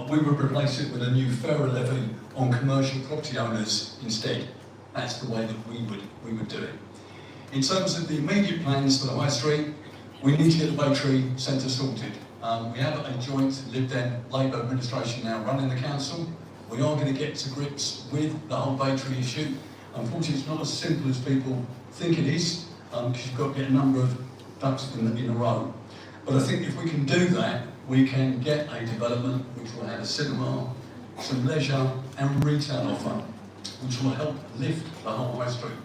We would replace it with a new fairer levy on commercial property owners instead. That's the way that we would do it. In terms of the immediate plans for the High Street, we need to get the Baytree Centre sorted. We have a joint Lib Dem Labour administration now running the council. We are going to get to grips with the whole Baytree issue. Unfortunately, it's not as simple as people think it is, because you've got to get a number of ducks in a row. But I think if we can do that, we can get a development which will have a cinema, some leisure and retail offer, which will help lift the whole High Street.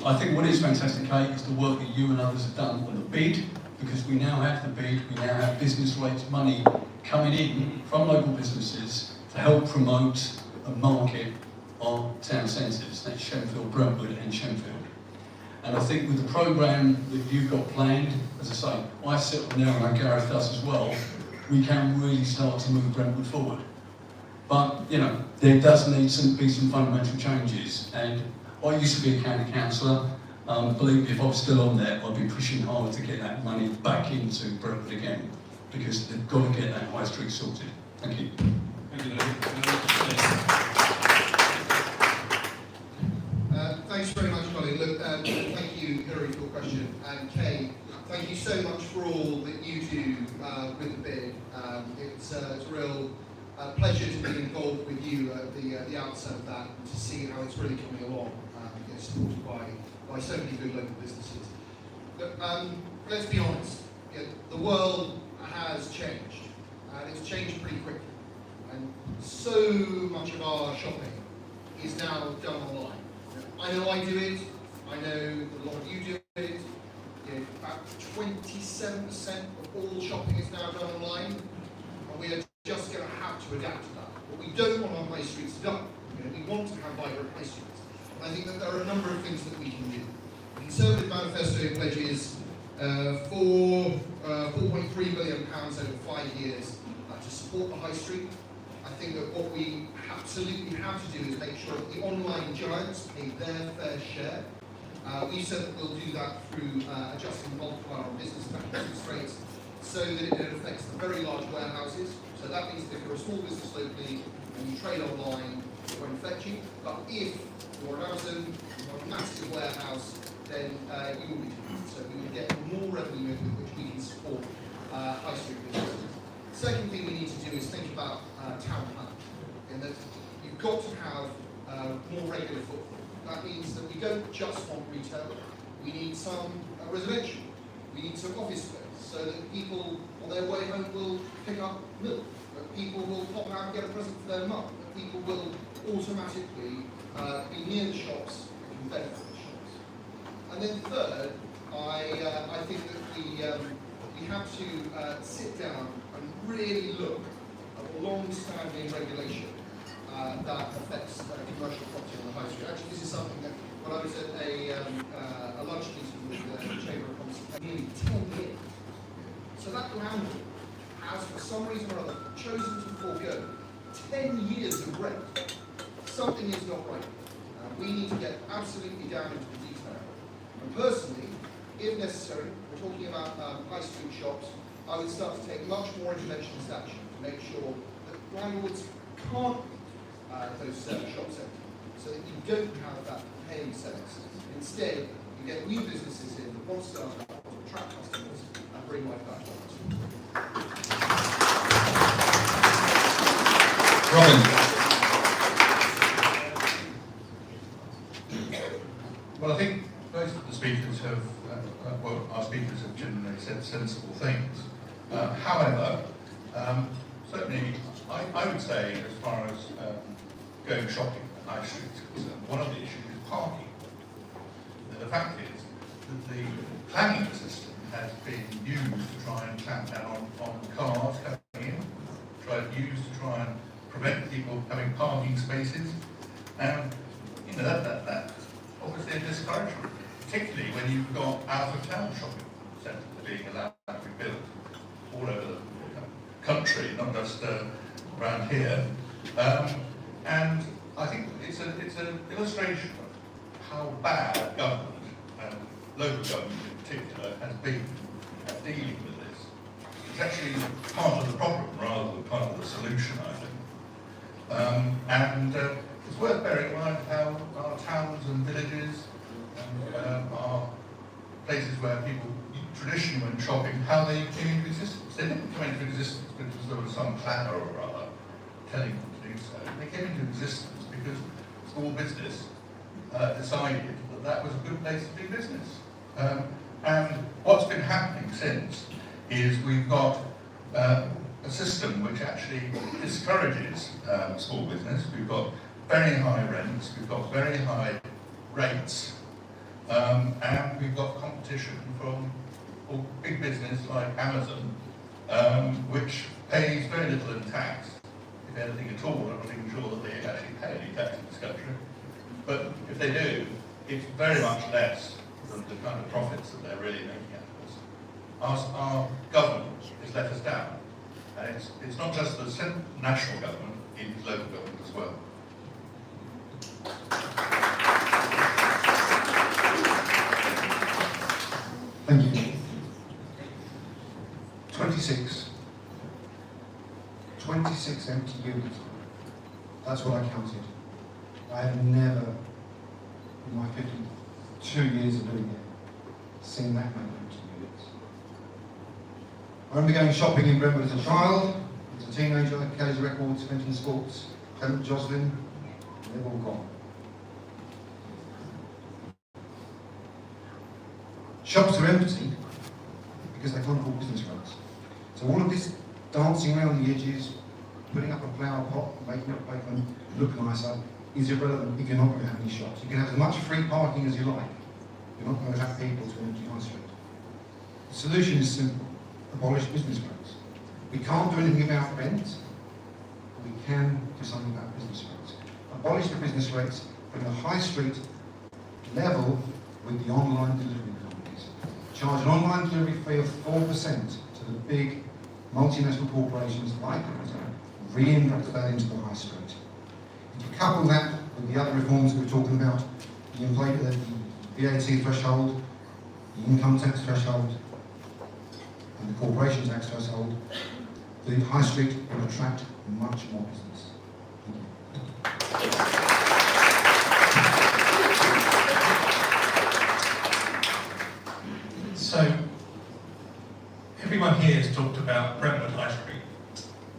I think what is fantastic, Kate, is the work that you and others have done on the bid, because we now have the bid, we now have business rates money coming in from local businesses to help promote and market our town centres. That's Shenfield, Brentwood and Shenfield. And I think with the programme that you've got planned, as I say, I sit on there and I know Gareth does as well, we can really start to move Brentwood forward. But, you know, there does need to be some fundamental changes. And I used to be a county councillor. Believe me, if I was still on there, I'd be pushing hard to get that money back into Brentwood again, because they've got to get that High Street sorted. Thank you. Thank you, Thanks very much, Colin. Look, thank you, Hillary, for your question. And Kay, thank you so much for all that you do with the bid. It's a real pleasure to be involved with you at the outset of that, and to see how it's really coming along, supported by so many good local businesses. Look, let's be honest, the world has changed, and it's changed pretty quickly. And so much of our shopping is now done online. I know I do it, I know that a lot of you do it. About 27% of all shopping is now done online, and we are just going to have to adapt to that. But we don't want our high streets done. We want to have vibrant high streets. And I think that there are a number of things that we can do. The Conservative Manifesto pledges £4.3 million over 5 years to support the high street. I think that what we absolutely have to do is make sure that the online giants pay their fair share. We said that we'll do that through adjusting the multiplier on business rates so that it affects the very large warehouses. So that means that if you're a small business locally and you trade online, it won't affect you. But if you're Amazon, you're a massive warehouse, then you will be taxed. So we will get more revenue with which we can support high street businesses. Second thing we need to do is think about town plan, in that you've got to have more regular footfall. That means that we don't just want retail, we need some residential, we need some office space, so that people on their way home will pick up milk, that people will pop out and get a present for their mum, that people will automatically be near the shops and can benefit from the shops. And then third, I think that we have to sit down and really look at the long-standing regulation that affects commercial property on the high street. Actually, this is something that when I was at a lunch meeting with the Chamber of Commerce nearly 10 years. So that landlord has, for some reason or other, chosen to forego 10 years of rent. Something is not right. We need to get absolutely down into the detail. And personally, if necessary, we're talking about high street shops, I would start to take much more interventionist action to make sure that landlords can't those shops empty, so that you don't have that paying sense. Instead, you get new businesses in that want to start up, want to attract customers, and bring life back to Robin. Well, I think most of the speakers have, our speakers have generally said sensible things. However, Certainly, I would say, as far as going shopping at high street is concerned, one of the issues is parking. The fact is that the planning system has been used to try and clamp down on cars coming in, used to try and prevent people having parking spaces, and you know that's obviously a discouragement, particularly when you've got out-of-town shopping centres being allowed to be built all over the country, not just around here. And I think it's an illustration of how bad government, and local government in particular, has been at dealing with this. It's actually part of the problem rather than part of the solution, I think. And it's worth bearing in mind how our towns and villages are places where people traditionally went shopping, how they came into existence. They didn't come into existence because there was some planner or other telling them to do so. They came into existence because small business decided that that was a good place to do business. And what's been happening since is we've got a system which actually discourages small business. We've got very high rents, we've got very high rates, and we've got competition from big business like Amazon, which pays very little in tax, if anything at all. I'm not even sure that they actually pay any tax in this country. But if they do, it's very much less than the kind of profits that they're really making out of us. Our government has let us down. And it's not just the national government, it's local government as well. Thank you. 26 empty units. That's what I counted. I have never, in my 52 years of living here, seen that many empty units. I remember going shopping in Brentwood as a child, as a teenager, Kelly's Records, Fenton Sports, Clement Joslin, they've all gone. Shops are empty because they can't afford business rates. So all of this dancing around the edges, putting up a flower pot, making up pavement look nicer, is irrelevant if you're not going to have any shops. You can have as much free parking as you like. You're not going to have people to empty high street. The solution is simple: abolish business rates. We can't do anything about rent. We can do something about business rates. Abolish the business rates, bring the high street level with the online delivery companies. Charge an online delivery fee of 4% to the big multinational corporations like Amazon. Reinvest that into the high street. If you couple that with the other reforms we're talking about, the VAT threshold, the income tax threshold, and the corporation tax threshold, the high street will attract much more business. So, everyone here has talked about Brentwood High Street,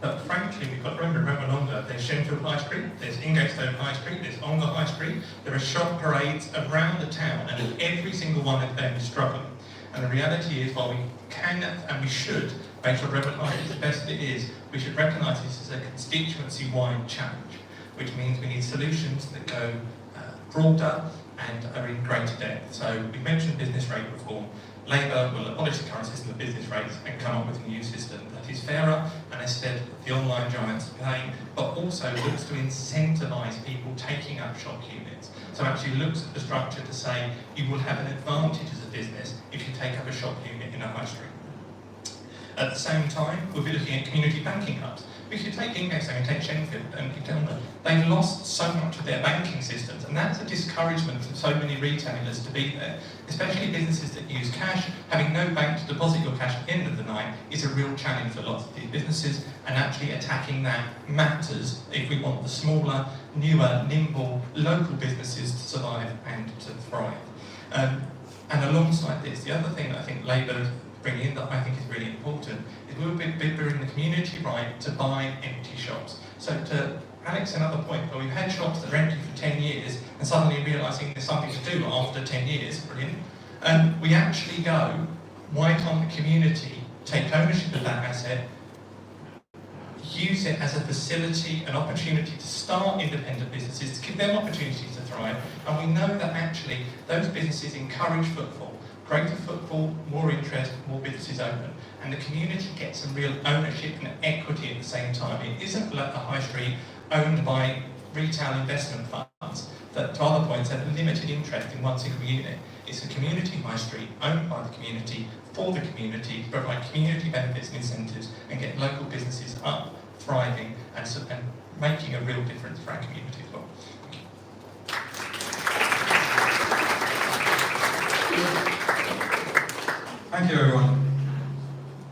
but frankly we've got Brentwood and Ongar. There's Shenfield High Street, there's Ingatestone High Street, there's Ongar High Street. There are shop parades around the town, and every single one of them is struggling. And the reality is, while we can and we should make sure Brentwood High Street is the best it is, we should recognise this as a constituency-wide challenge, which means we need solutions that go broader and are in greater depth. So we mentioned business rate reform. Labour will abolish the current system of business rates and come up with a new system that is fairer and instead the online giants are paying, but also looks to incentivise people taking up shop units. So actually looks at the structure to say you will have an advantage as a business if you take up a shop unit in a high street. At the same time, we'll be looking at community banking hubs. We should take Ingatestone and take Shenfield and Kendall. They've lost so much of their banking systems, and that's a discouragement for so many retailers to be there, especially businesses that use cash. Having no bank to deposit your cash at the end of the night is a real challenge for lots of these businesses, and actually attacking that matters if we want the smaller, newer, nimble, local businesses to survive and to thrive. And alongside this, the other thing that I think Labour bring in that I think is really important is we'll be bring the community right to buy empty shops. So to Alex, another point, where we've had shops that are empty for 10 years and suddenly realising there's something to do after 10 years, brilliant. We actually go, why can't the community take ownership of that asset, use it as a facility, an opportunity to start independent businesses, to give them opportunities to thrive, and we know that actually those businesses encourage footfall, greater footfall, more interest, more businesses open, and the community gets some real ownership and equity at the same time. It isn't like the high street owned by retail investment funds that, to other points, have limited interest in one single unit. It's a community high street owned by the community, for the community, to provide community benefits and incentives and get local businesses up, thriving and making a real difference for our community as well. Thank you, everyone.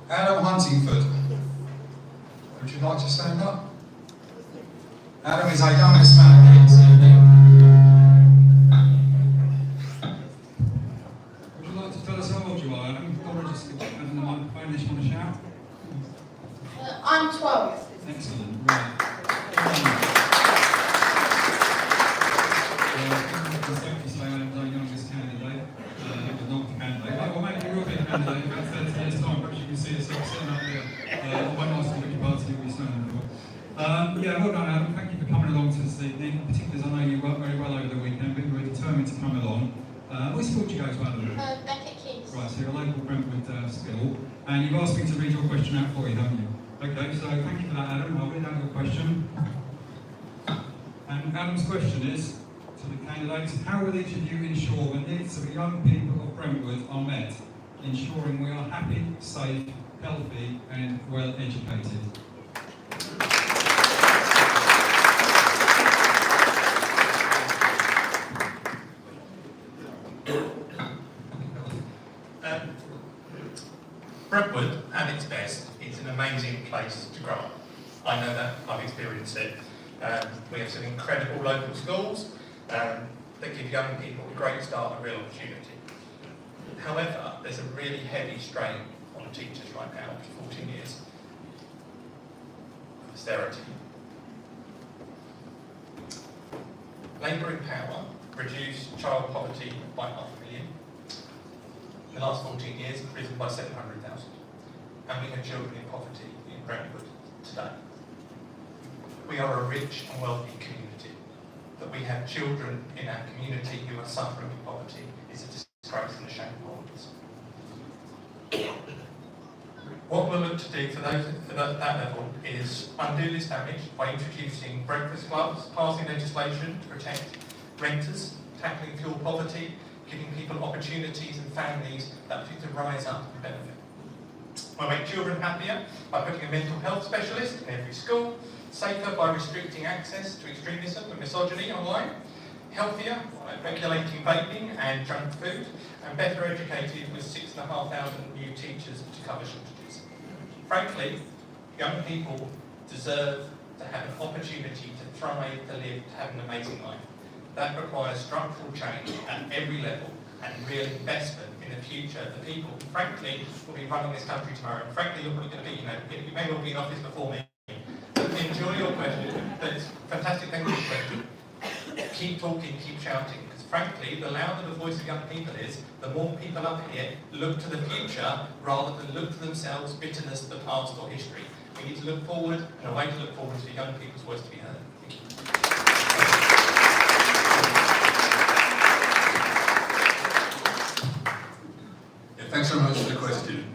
Adam Huntingford, would you like to stand up? Adam is our youngest man here this evening. Would you like to tell us how old you are, Adam? Or just give Adam the microphone if you want to shout. I'm 12. Excellent, right. Sophie say Adam's our youngest candidate, but not candidate. Well, maybe you'll be a candidate in about 30 years' time. Perhaps you can see yourself sitting up here. I won't ask you which party you'll be standing for. Yeah, well done, Adam. Thank you for coming along to this evening, particularly as I know you worked very well over the weekend, but you were determined to come along. Which school do you go to, Adam? Beckett Kids. Right, so you're a local Brentwood school, and you've asked me to read your question out for you, haven't you? Okay, so thank you for that, Adam. I'll read out your question. And Adam's question is, to the candidates, how will each of you ensure the needs of the young people of Brentwood are met, ensuring we are happy, safe, healthy and well educated? Brentwood, at its best, is an amazing place to grow up. I know that, I've experienced it. We have some incredible local schools that give young people a great start and a real opportunity. However, there's a really heavy strain on teachers right now after 14 years of austerity. Labour in power reduced child poverty by 500,000. In the last 14 years, it's risen by 700,000. And we have children in poverty in Brentwood today. We are a rich and wealthy community. That we have children in our community who are suffering in poverty is a disgrace and a shame for all of us. What we'll look to do for those at that level is undo this damage by introducing breakfast clubs, passing legislation to protect renters, tackling fuel poverty, giving people opportunities and families that need to rise up and benefit. We'll make children happier by putting a mental health specialist in every school, safer by restricting access to extremism and misogyny online, healthier by regulating vaping and junk food, and better educated with 6,500 new teachers to cover shortages. Frankly, young people deserve to have an opportunity to thrive, to live, to have an amazing life. That requires structural change at every level and real investment in the future of the people who, frankly, will be running this country tomorrow. And frankly, you're probably going to be, you may well be in office before me. But enjoy your question. It's fantastic. Thank you for your question. Keep talking, keep shouting, because frankly, the louder the voice of young people is, the more people up here look to the future rather than look to themselves, bitterness of the past or history. We need to look forward, and a way to look forward is for young people's voice to be heard. Thank you. Thanks very much for the question.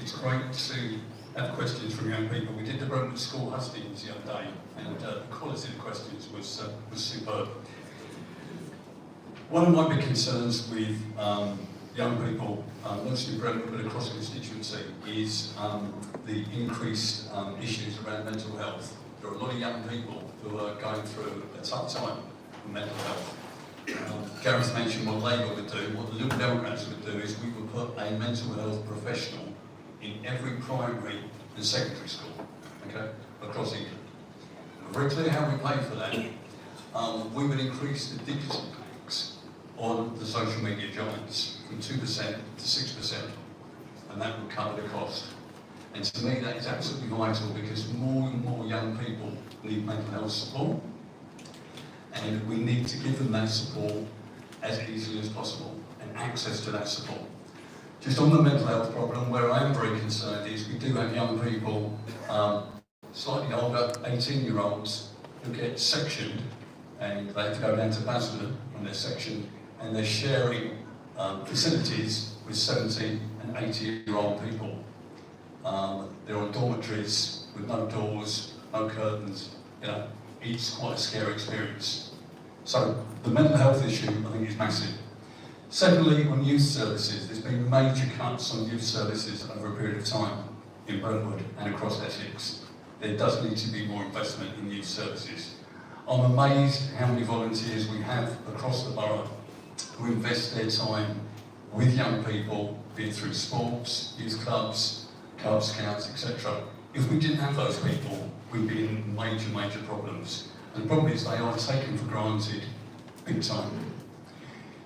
It's great to have questions from young people. We did the Brentwood School hustings the other day, and the quality of the questions was superb. One of my big concerns with young people, mostly in Brentwood but across the constituency, is the increased issues around mental health. There are a lot of young people who are going through a tough time with mental health. Gareth mentioned what Labour would do. What the Liberal Democrats would do is we would put a mental health professional in every primary and secondary school, okay, across England. We're very clear how we pay for that. We would increase the digital tax on the social media giants from 2% to 6%, and that would cover the cost. And to me, that is absolutely vital because more and more young people need mental health support. And we need to give them that support as easily as possible and access to that support. Just on the mental health problem, where I am very concerned is we do have young people slightly older 18-year-olds who get sectioned, and they have to go down to Basildon on their section, and they're sharing facilities with 70 and 80-year-old people. They're on dormitories with no doors, no curtains. You know, it's quite a scary experience. So the mental health issue, I think, is massive. Secondly, on youth services, there's been major cuts on youth services over a period of time in Brentwood and across Essex. There does need to be more investment in youth services. I'm amazed how many volunteers we have across the borough who invest their time with young people, be it through sports, youth clubs, Cub Scouts, etc. If we didn't have those people, we'd be in major, major problems. And the problem is they are taken for granted big time.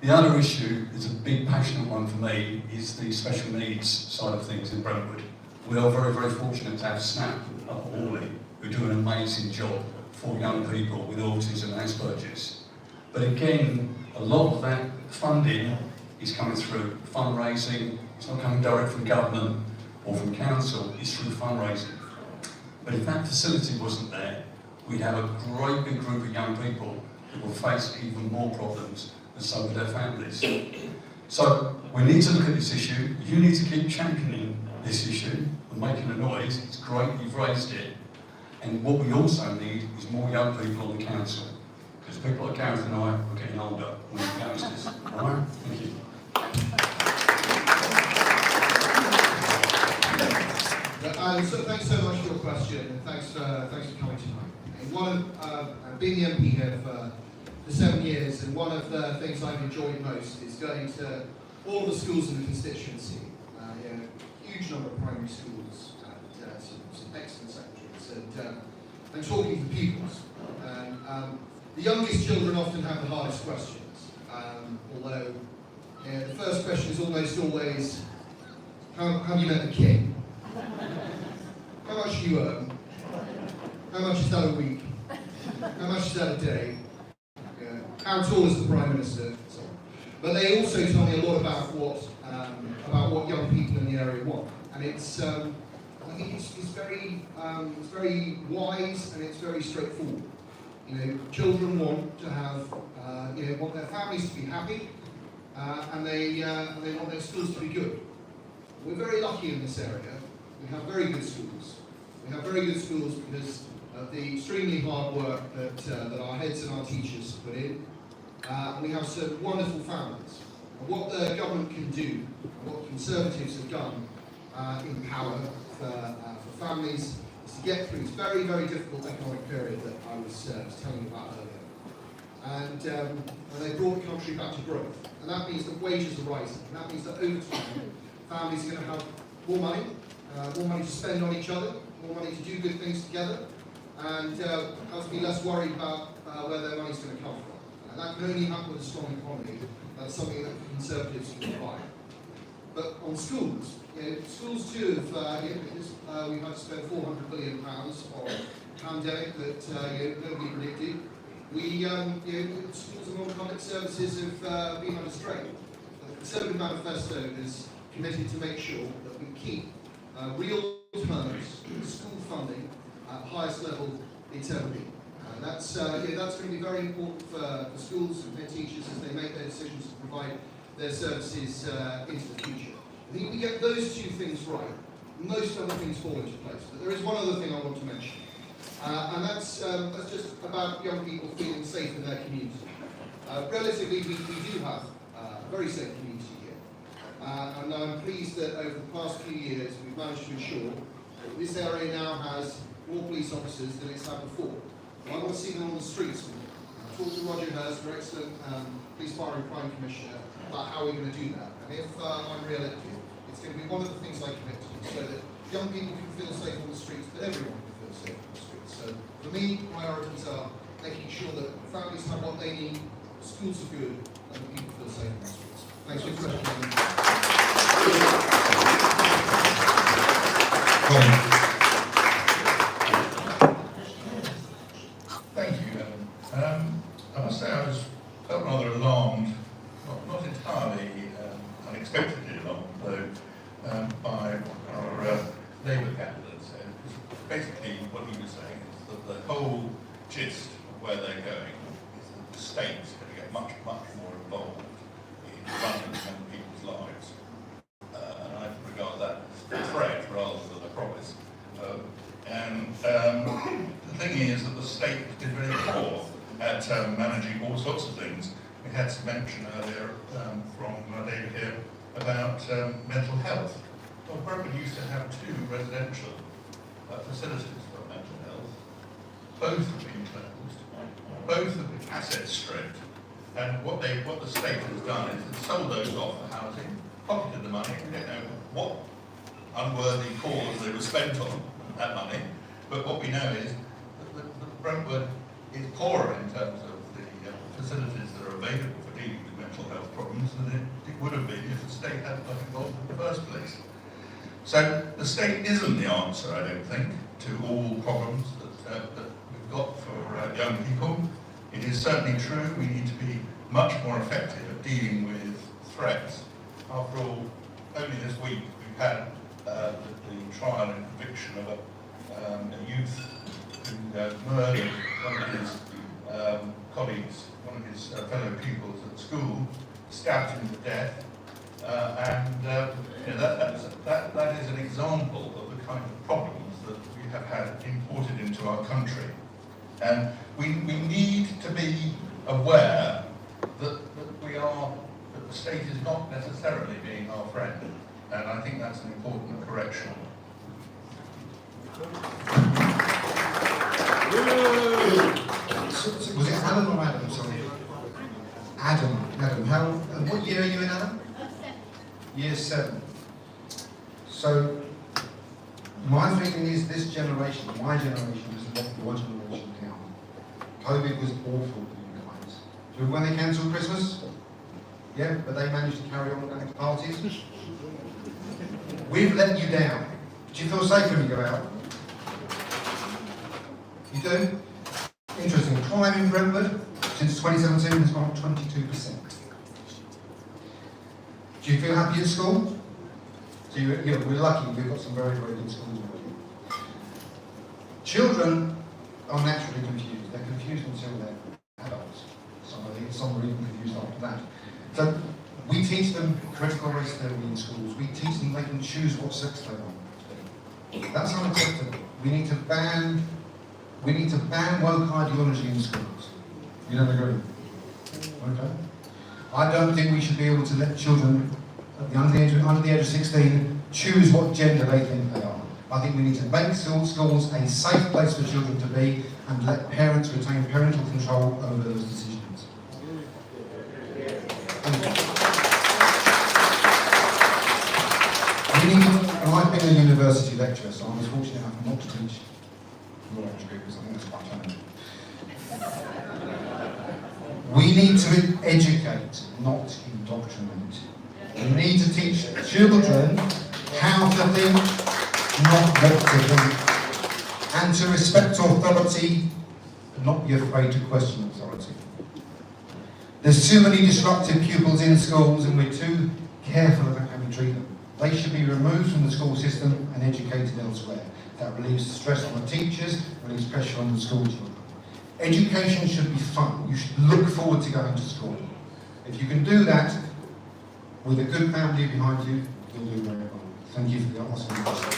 The other issue is a big passionate one for me, is the special needs side of things in Brentwood. We are very, very fortunate to have SNAP up at Hawley, who do an amazing job for young people with autism and Asperger's. But again, a lot of that funding is coming through fundraising. It's not coming direct from government or from council, it's through fundraising. But if that facility wasn't there, we'd have a great big group of young people that will face even more problems, and so with their families. So we need to look at this issue. You need to keep championing this issue and making a noise. It's great you've raised it. And what we also need is more young people on the council, because people like Gareth and I are getting older when we're youngsters. All right? Thank you. So thanks so much for your question, and thanks for coming tonight. I've been the MP here for 7 years, and one of the things I've enjoyed most is going to all the schools in the constituency. Huge number of primary schools and some excellent secondaries, and talking to pupils. The youngest children often have the hardest questions, although the first question is almost always, how have you met the king? How much do you earn? How much is that a week? How much is that a day? How tall is the Prime Minister? So, but they also tell me a lot about what young people in the area want, and it's I think it's very wise, and it's very straightforward. Children want to have want their families to be happy, and they want their schools to be good. We're very lucky in this area. We have very good schools. We have very good schools because of the extremely hard work that our heads and our teachers put in. And we have some wonderful families. And what the government can do, and what Conservatives have done in power for families, is to get through this very, very difficult economic period that I was telling you about earlier. And they brought the country back to growth. And that means that wages are rising. And that means that over time, families are going to have more money to spend on each other, more money to do good things together, and have to be less worried about where their money's going to come from. And that can only happen with a strong economy. That's something that Conservatives can provide. But on schools, schools too have, we've had to spend £400 billion on a pandemic that nobody predicted. Schools and non-public services have been under strain. The Conservative Manifesto is committed to make sure that we keep real terms school funding at the highest level it's ever been. That's going to be very important for schools and their teachers as they make their decisions to provide their services into the future. I think if we get those two things right, most other things fall into place. But there is one other thing I want to mention, and that's just about young people feeling safe in their community. Relatively, we do have a very safe community here, and I'm pleased that over the past few years we've managed to ensure that this area now has more police officers than it's had before. I want to see them on the streets. I talked to Roger Hurst, our excellent Police Fire and Crime Commissioner, about how we're going to do that. And if I'm re-elected, it's going to be one of the things I commit to, so that young people can feel safe on the streets, but everyone can feel safe on the streets. So for me, priorities are making sure that families have what they need, schools are good, and that people feel safe on the streets. Thanks for your question. Thank you, Alan. I must say I felt rather alarmed, not entirely unexpectedly alarmed, though, by our Labour candidates. Basically, what he was saying is that the whole gist of where they're going is that the state's going to get much, much more involved in running young people's lives. And I regard that as a threat rather than a promise. The thing is that the state has been very poor at managing all sorts of things. We had some mention earlier from David here about mental health. Well, Brentwood used to have 2 residential facilities for mental health. Both have been closed. Both have been assets stripped. And what the state has done is it's sold those off for housing, pocketed the money. We don't know what unworthy cause they were spent on that money. But what we know is that Brentwood is poorer in terms of the facilities that are available for dealing with mental health problems than it would have been if the state hadn't got involved in the first place. So the state isn't the answer, I don't think, to all problems that we've got for young people. It is certainly true we need to be much more effective at dealing with threats. After all, only this week we've had the trial and conviction of a youth who murdered one of his colleagues, one of his fellow pupils at school, stabbed him to death. That is an example of the kind of problems that we have had imported into our country. And we need to be aware that the state is not necessarily being our friend. And I think that's an important correction. Was it Adam or Adam? Sorry. Adam. What year are you in, Adam? Year 7. So, my feeling is this generation, my generation, has let your generation down. COVID was awful for you guys. Do you remember when they cancelled Christmas? Yeah, but they managed to carry on going to parties. We've let you down. Do you feel safe when you go out? You do? Interesting. Crime in Brentwood since 2017 has gone up 22%. Do you feel happy at school? So we're lucky, we've got some very, very good schools around here. Children are naturally confused. They're confused until they're adults. Some are even confused after that. So we teach them critical race theory in schools. We teach them they can choose what sex they want to be. That's unacceptable. We need to ban woke ideology in schools. You don't agree? Okay. I don't think we should be able to let children under the age of 16 choose what gender they think they are. I think we need to make schools a safe place for children to be and let parents retain parental control over those decisions. I've been a university lecturer, so I was fortunate enough not to teach law history because I think that's quite challenging. We need to educate, not indoctrinate. We need to teach children how to think, not what to think, and to respect authority, not be afraid to question authority. There's too many disruptive pupils in schools and we're too careful about how we treat them. They should be removed from the school system and educated elsewhere. That relieves stress on the teachers, relieves pressure on the school children. Education should be fun. You should look forward to going to school. If you can do that with a good family behind you, you'll do very well. Thank you for the awesome question.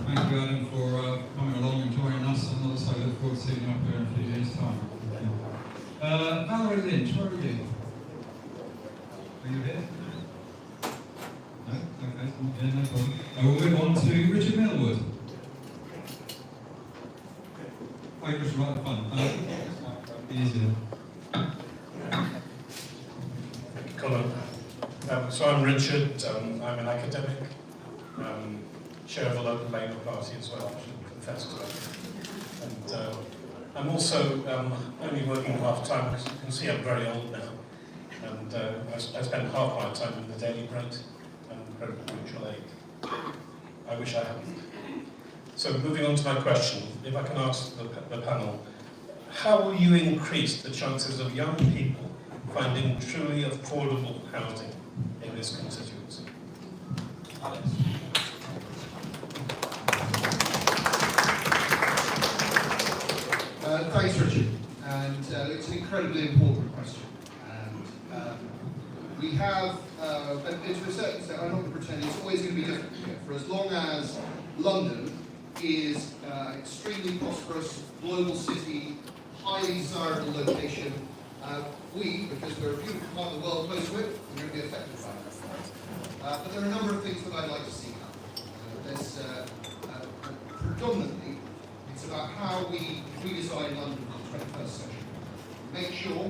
Thank you, Adam, for coming along and joining us, and also look forward to seeing you up here in a few years' time. Valerie Lynch, where are you? Are you here? No? Okay, yeah, no problem. And we'll move on to Richard Millwood. Oh, you're just right at the front. Easier. Thank you, Colin. So I'm Richard, I'm an academic, chair of the local Labour Party as well, I should confess to that. And I'm also only working half-time because you can see I'm very old now. And I spend half my time in the Daily Brent and Brentwood Mutual Aid. I wish I hadn't. So moving on to my question, if I can ask the panel, how will you increase the chances of young people finding truly affordable housing this constituency. Alex. Thanks, Richard. And it's an incredibly important question. And we have, and to a certain extent, I'm not going to pretend it's always going to be different here. For as long as London is an extremely prosperous global city, highly desirable location, we, because we're a beautiful part of the world close to it, we're going to be affected by that. But there are a number of things that I'd like to see happen. There's predominantly, it's about how we redesign London for the 21st century. Make sure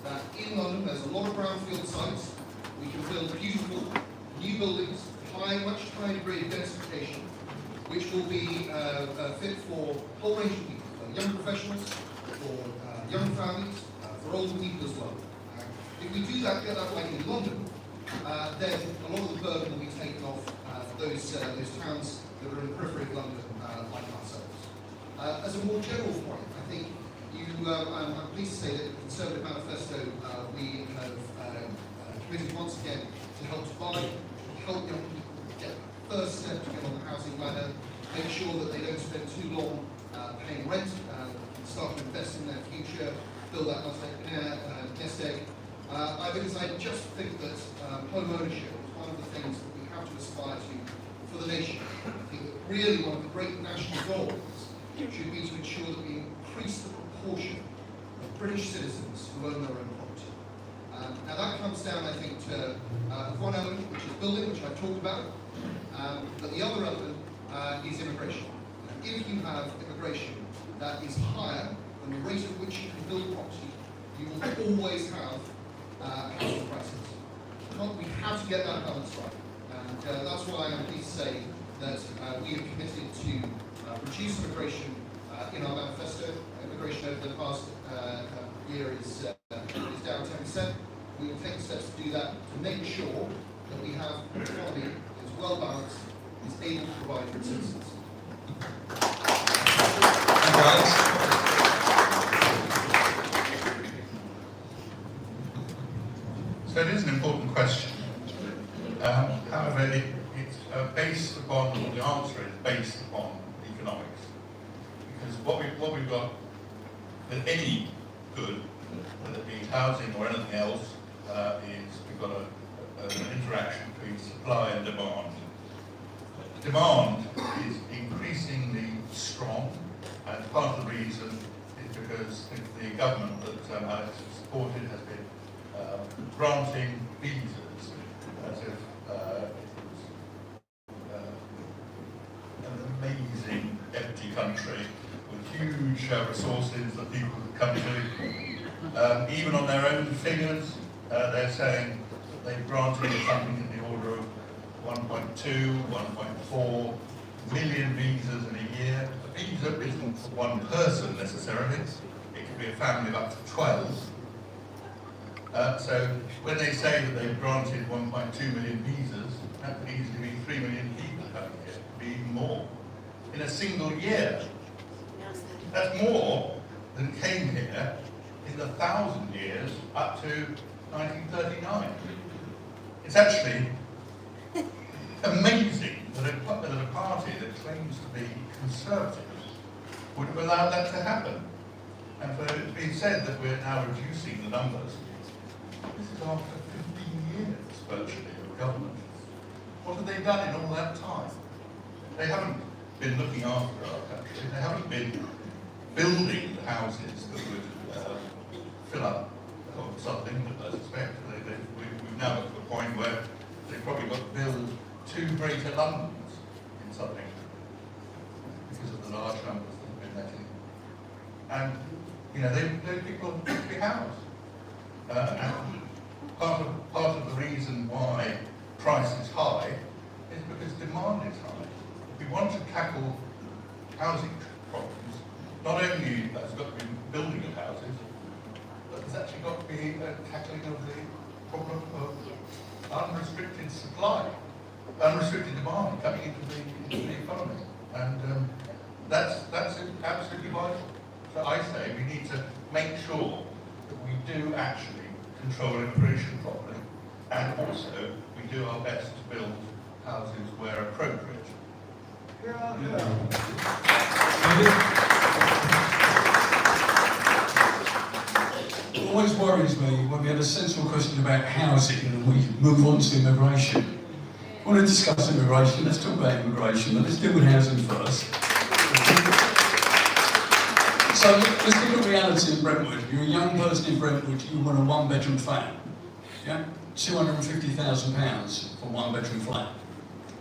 that in London there's a lot of brownfield sites. We can build beautiful new buildings, much higher degree of densification, which will be fit for a whole range of people, for young professionals, for young families, for older people as well. If we do that, get that right in London, then a lot of the burden will be taken off those towns that are in the periphery of London, like ourselves. As a more general point, I think I'm pleased to say that in the Conservative Manifesto we have committed once again to help young people get the first step to get on the housing ladder, make sure that they don't spend too long paying rent, start to invest in their future, build that nest egg. Because I just think that home ownership is one of the things that we have to aspire to for the nation. I think that really one of the great national goals should be to ensure that we increase the proportion of British citizens who own their own property. Now that comes down, I think, to one element, which is building, which I've talked about, but the other element is immigration. If you have immigration that is higher than the rate at which you can build property, you will always have housing prices. We have to get that balance right, and that's why I'm pleased to say that we have committed to reduce immigration in our manifesto. Immigration over the past year is down 10%. We will take steps to do that to make sure that we have an economy that is well balanced, is able to provide for its citizens. Thank you, Alex. So it is an important question. However, it's based upon, the answer is based upon economics. Because what we've got with any good, whether it be housing or anything else, is we've got an interaction between supply and demand. Demand is increasingly strong, and part of the reason is because the government that Alex has supported has been granting visas as if it was an amazing empty country with huge resources that people could come to. Even on their own figures, they're saying that they've granted something in the order of 1.2, 1.4 million visas in a year. A visa isn't for one person necessarily. It could be a family of up to 12. So when they say that they've granted 1.2 million visas, that could easily be 3 million people coming here, it could be even more. In a single year. That's more than came here in the 1,000 years up to 1939. It's actually amazing that a party that claims to be conservative would have allowed that to happen. And for it's been said that we're now reducing the numbers. This is after 15 years, virtually, of government. What have they done in all that time? They haven't been looking after our country. They haven't been building the houses that would fill up or something, I suspect. We've now got to the point where they've probably got to build 2 greater Londons in something because of the large numbers that have been let in. And, those people have to be housed. And part of the reason why price is high is because demand is high. If we want to tackle housing problems, not only has got to be building of houses, but there's actually got to be a tackling of the problem of unrestricted supply, unrestricted demand coming into the economy. And that's absolutely vital. So I say we need to make sure that we do actually control immigration properly, and also we do our best to build houses where appropriate. It always worries me when we have a sensible question about housing and we move on to immigration. I want to discuss immigration, let's talk about immigration, but let's deal with housing first. So let's look at reality in Brentwood. You're a young person in Brentwood, you want a one-bedroom flat. Yeah? £250,000 for one-bedroom flat.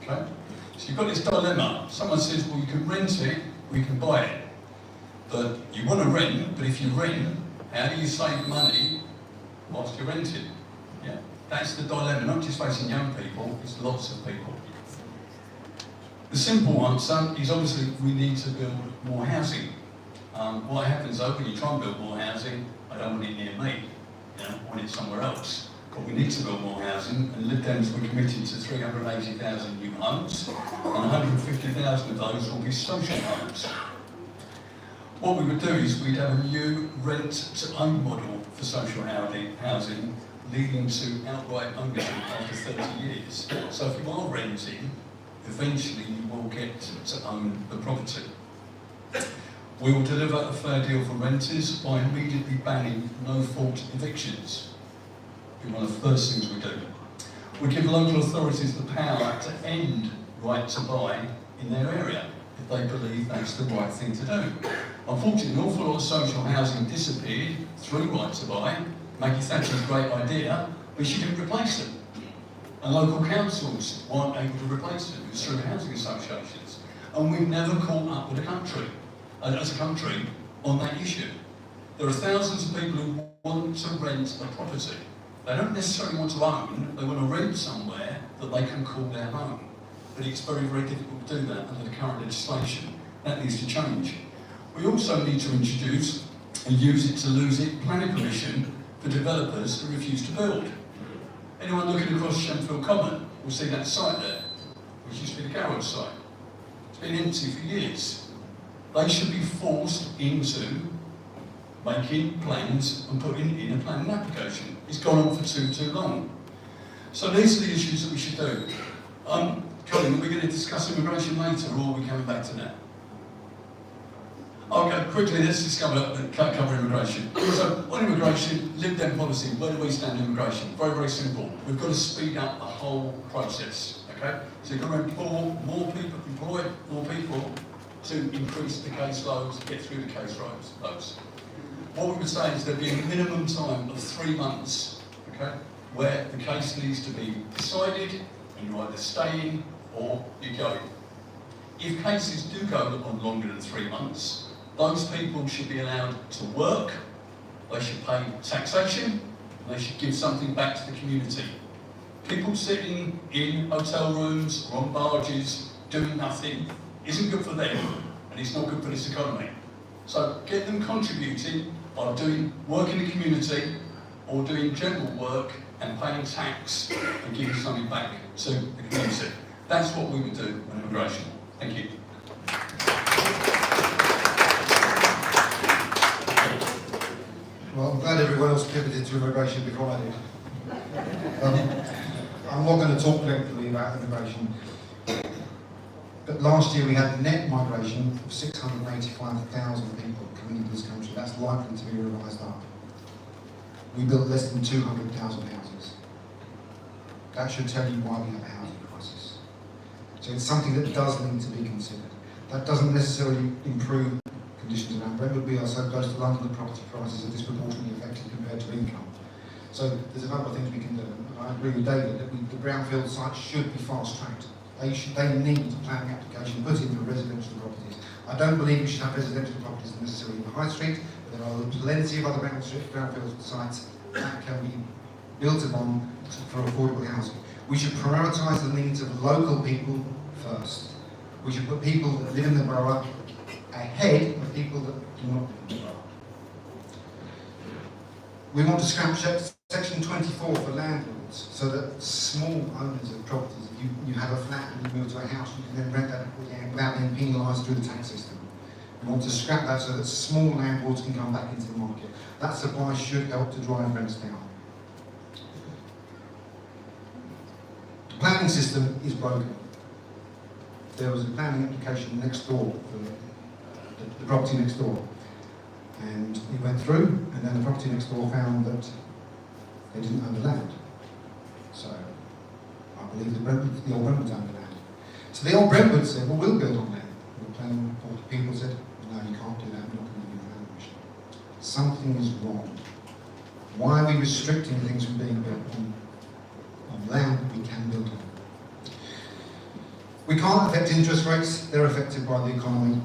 Okay? So you've got this dilemma. Someone says, well, you can rent it or you can buy it. But you want to rent, but if you rent, how do you save money whilst you're renting? Yeah? That's the dilemma, not just facing young people, it's lots of people. The simple answer is obviously we need to build more housing. What happens though when you try and build more housing, I don't want it near me, I want it somewhere else. But we need to build more housing, and Lib Dems were committed to 380,000 new homes, and 150,000 of those will be social homes. What we would do is we'd have a new rent-to-own model for social housing, leading to outright ownership after 30 years. So if you are renting, eventually you will get to own the property. We will deliver a fair deal for renters by immediately banning no-fault evictions. It'll be one of the first things we do. We give local authorities the power to end right to buy in their area if they believe that's the right thing to do. Unfortunately, an awful lot of social housing disappeared through right to buy. Maggie Thatcher's great idea, but she didn't replace them. And local councils weren't able to replace them. It was through housing associations. And we've never caught up with the country, as a country, on that issue. There are thousands of people who want to rent a property. They don't necessarily want to own, they want to rent somewhere that they can call their home. But it's very, very difficult to do that under the current legislation. That needs to change. We also need to introduce and use it to lose it planning permission for developers who refuse to build. Anyone looking across Shenfield Common will see that site there, which used to be the garage site. It's been empty for years. They should be forced into making plans and putting in a planning application. It's gone on for too long. So these are the issues that we should do. Colin, are we going to discuss immigration later, or are we coming back to that? Okay, quickly, let's cover immigration. So, on immigration, Lib Dem policy, where do we stand on immigration? Very, very simple. We've got to speed up the whole process, okay? So you've got to employ more people to increase the caseloads, get through the caseloads. What we would say is there'd be a minimum time of 3 months, okay, where the case needs to be decided, and you either stay in or you go. If cases do go on longer than 3 months, those people should be allowed to work, they should pay taxation, and they should give something back to the community. People sitting in hotel rooms or on barges doing nothing isn't good for them, and it's not good for this economy. So get them contributing by doing work in the community or doing general work and paying tax and giving something back to the community. That's what we would do on immigration. Thank you. Well, I'm glad everyone else pivoted to immigration before I did. I'm not going to talk lengthily about immigration, but last year we had net migration of 685,000 people coming into this country. That's likely to be revised up. We built less than 200,000 houses. That should tell you why we have a housing crisis. So it's something that does need to be considered. That doesn't necessarily improve conditions around Brentwood. We are so close to London, the property prices are disproportionately affected compared to income. So there's a number of things we can do. And I agree with David that the brownfield sites should be fast-tracked. They need planning application put in for residential properties. I don't believe we should have residential properties necessarily in the high street, but there are plenty of other brownfield sites that can be built upon for affordable housing. We should prioritise the needs of local people first. We should put people that live in the borough ahead of people that do not live in the borough. We want to scrap Section 24 for landlords, so that small owners of properties, if you have a flat and you move to a house, you can then rent that without being penalised through the tax system. We want to scrap that so that small landlords can come back into the market. That supply should help to drive rents down. planning system is broken. There was a planning application next door for the property next door, and it went through, and then the property next door found that they didn't own the land. So I believe the Old Brentwoods owned the land. So the Old Brentwoods said, well, we'll build on that. The planning people said, no, you can't do that, we're not going to give you planning permission. Something is wrong. Why are we restricting things from being built on land we can build on? We can't affect interest rates, they're affected by the economy.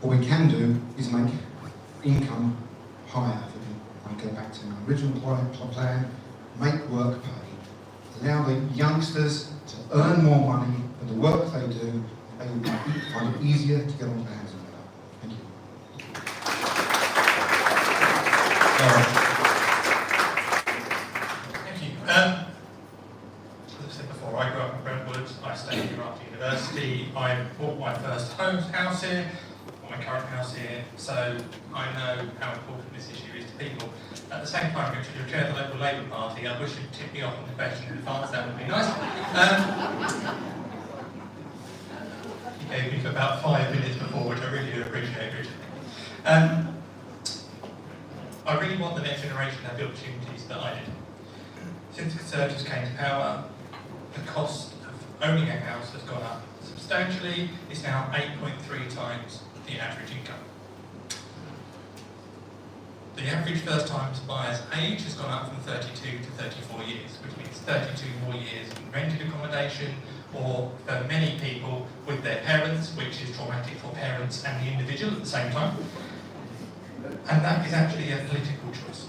What we can do is make income higher. I'll go back to my original plan, make work pay, allow the youngsters to earn more money for the work they do, they will find it easier to get onto the housing ladder. Thank you. Thank you. As I said before, I grew up in Brentwood, I stayed here after university, I bought my first house here, my current house here, so I know how important this issue is to people. At the same time, Richard, you're chair of the local Labour Party, I wish you'd tip me off on the question in advance, that would be nice. You gave me for about 5 minutes before, which I really do appreciate, Richard. I really want the next generation to have the opportunities that I did. Since the Conservatives came to power, the cost of owning a house has gone up substantially. It's now 8.3 times the average income. The average first-time buyer's age has gone up from 32 to 34 years, which means 32 more years in rented accommodation, or for many people with their parents, which is traumatic for parents and the individual at the same time. And that is actually a political choice.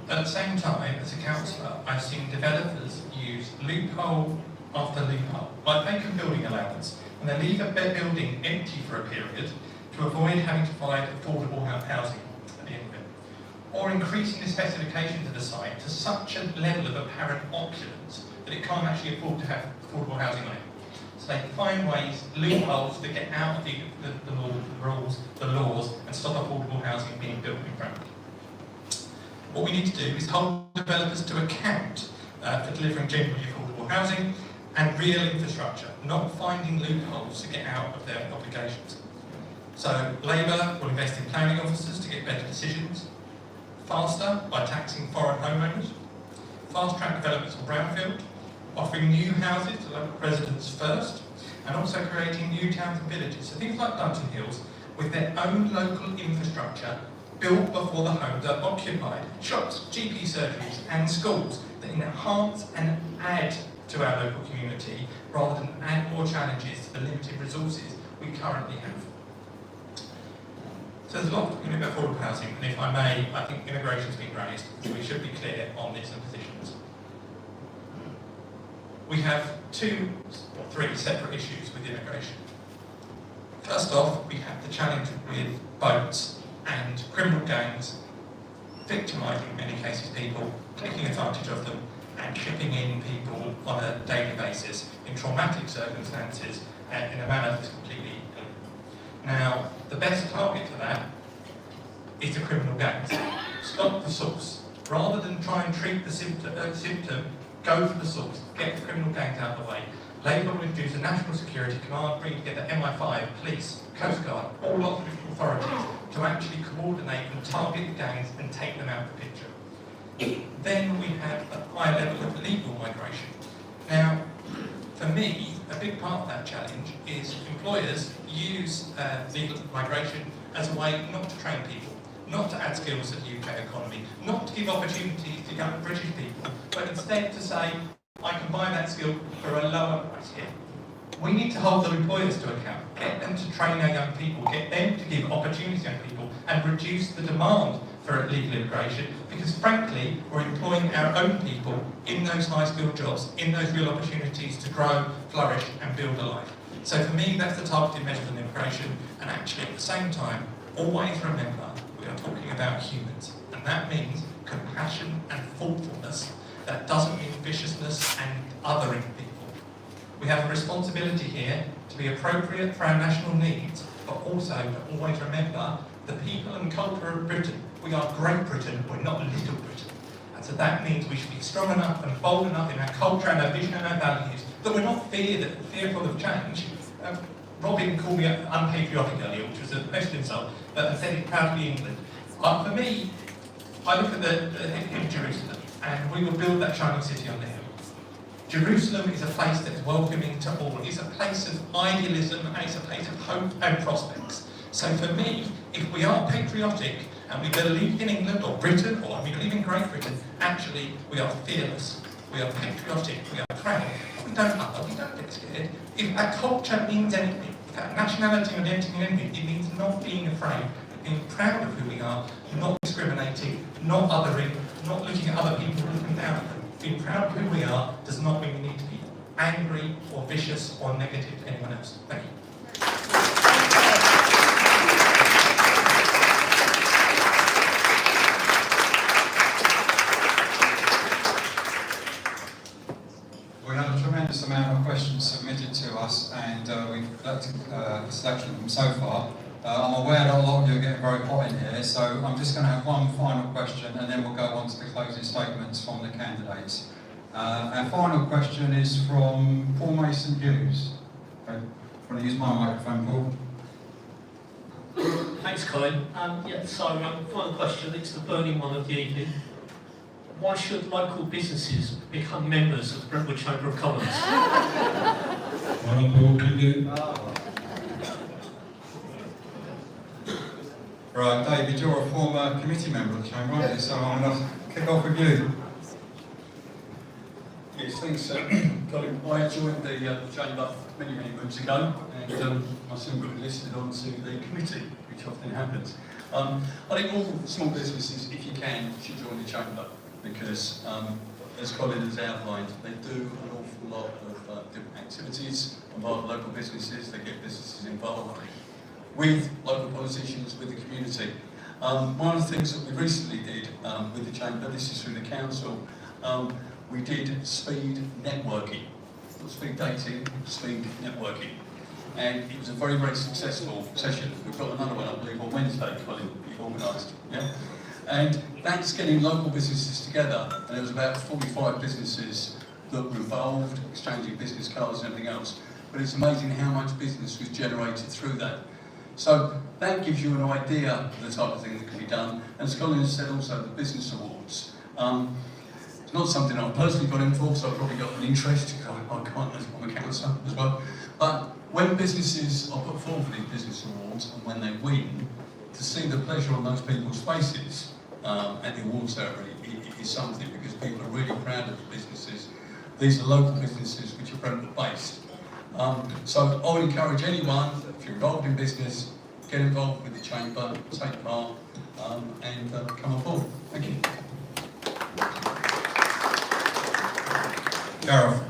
At the same time, as a councillor, I've seen developers use loophole after loophole, like vacant building allowance, and they leave a building empty for a period to avoid having to provide affordable housing at the end of it, or increasing the specifications of the site to such a level of apparent opulence that it can't actually afford to have affordable housing on it. So they find ways, loopholes, to get out of the rules, the laws, and stop affordable housing being built in Brentwood. What we need to do is hold developers to account for delivering genuinely affordable housing and real infrastructure, not finding loopholes to get out of their obligations. So Labour will invest in planning officers to get better decisions, faster by taxing foreign homeowners, fast-track developments on brownfield, offering new houses to local residents first, and also creating new towns and villages. So things like Dunton Hills, with their own local infrastructure built before the homes are occupied. Shops, GP surgeries and schools that enhance and add to our local community rather than add more challenges to the limited resources we currently have. So there's a lot talking about affordable housing, and if I may, I think immigration's been raised, so we should be clear on these positions. We have 2 or 3 separate issues with immigration. First off, we have the challenge with boats and criminal gangs victimising, in many cases, people, taking advantage of them and shipping in people on a daily basis in traumatic circumstances and in a manner that's completely illegal. Now, the best target for that is the criminal gangs. Stop the source. Rather than try and treat the symptom, go for the source. Get the criminal gangs out of the way. Labour will introduce a National Security Command, bring together MI5, police, Coast Guard, all local authorities to actually coordinate and target the gangs and take them out of the picture. Then we have a high level of illegal migration. Now, for me, a big part of that challenge is employers use legal migration as a way not to train people, not to add skills to the UK economy, not to give opportunities to young British people, but instead to say, I can buy that skill for a lower price here. We need to hold the employers to account, get them to train our young people, get them to give opportunities to young people, and reduce the demand for illegal immigration, because frankly, we're employing our own people in those high-skilled jobs, in those real opportunities to grow, flourish, and build a life. So for me, that's the targeted measures on immigration, and actually at the same time, always remember, we are talking about humans, and that means compassion and thoughtfulness. That doesn't mean viciousness and othering people. We have a responsibility here to be appropriate for our national needs, but also to always remember the people and culture of Britain. We are Great Britain, we're not Little Britain. And so that means we should be strong enough and bold enough in our culture and our vision and our values that we're not fearful of change. Robin called me unpatriotic earlier, which was a best insult, but I said it proudly England. For me, I look at the hill of Jerusalem, and we will build that shining city on the hill. Jerusalem is a place that is welcoming to all. It's a place of idealism, and it's a place of hope and prospects. So for me, if we are patriotic, and we believe in England or Britain, or we believe in Great Britain, actually we are fearless, we are patriotic, we are proud, we don't get scared. If our culture means anything, if our nationality and identity means anything, it means not being afraid, but being proud of who we are, not discriminating, not othering, not looking at other people looking down at them. Being proud of who we are does not mean we need to be angry or vicious or negative to anyone else. Thank you. We have a tremendous amount of questions submitted to us, and we've collected a selection of them so far. I'm aware that a lot of you are getting very hot in here, so I'm just going to have one final question, and then we'll go on to the closing statements from the candidates. Our final question is from Paul Mason Hughes. Okay. Want to use my microphone, Paul? Thanks, Colin. Final question, it's the burning one of the evening. Why should local businesses become members of the Brentwood Chamber of Commerce? Well, Paul, can you? Right, David, you're a former committee member of the Chamber, aren't you? So I'm going to kick off with you. Yes, thanks, Colin. I joined the Chamber many moons ago, and I soon got listed onto the committee, which often happens. I think all small businesses, if you can, should join the Chamber, because as Colin has outlined, they do an awful lot of different activities involve local businesses. They get businesses involved with local politicians, with the community. One of the things that we recently did with the Chamber, this is through the council, we did speed networking, not speed dating, speed networking. And it was a very, very successful session. We've got another one, I believe, on Wednesday, Colin, you've organised. Yeah? And that's getting local businesses together. And there was about 45 businesses that were involved, exchanging business cards and everything else. But it's amazing how much business was generated through that. So that gives you an idea of the type of thing that can be done. And as Colin has said also, the business awards. It's not something I've personally got in for, so I've probably got an interest. I can't, I'm a councillor as well. But when businesses are put forward for these business awards, and when they win, to see the pleasure on those people's faces at the awards ceremony is something, because people are really proud of the businesses. These are local businesses which are Brentwood based. So I would encourage anyone, if you're involved in business, get involved with the Chamber, take part, and come on board. Thank you. Gareth.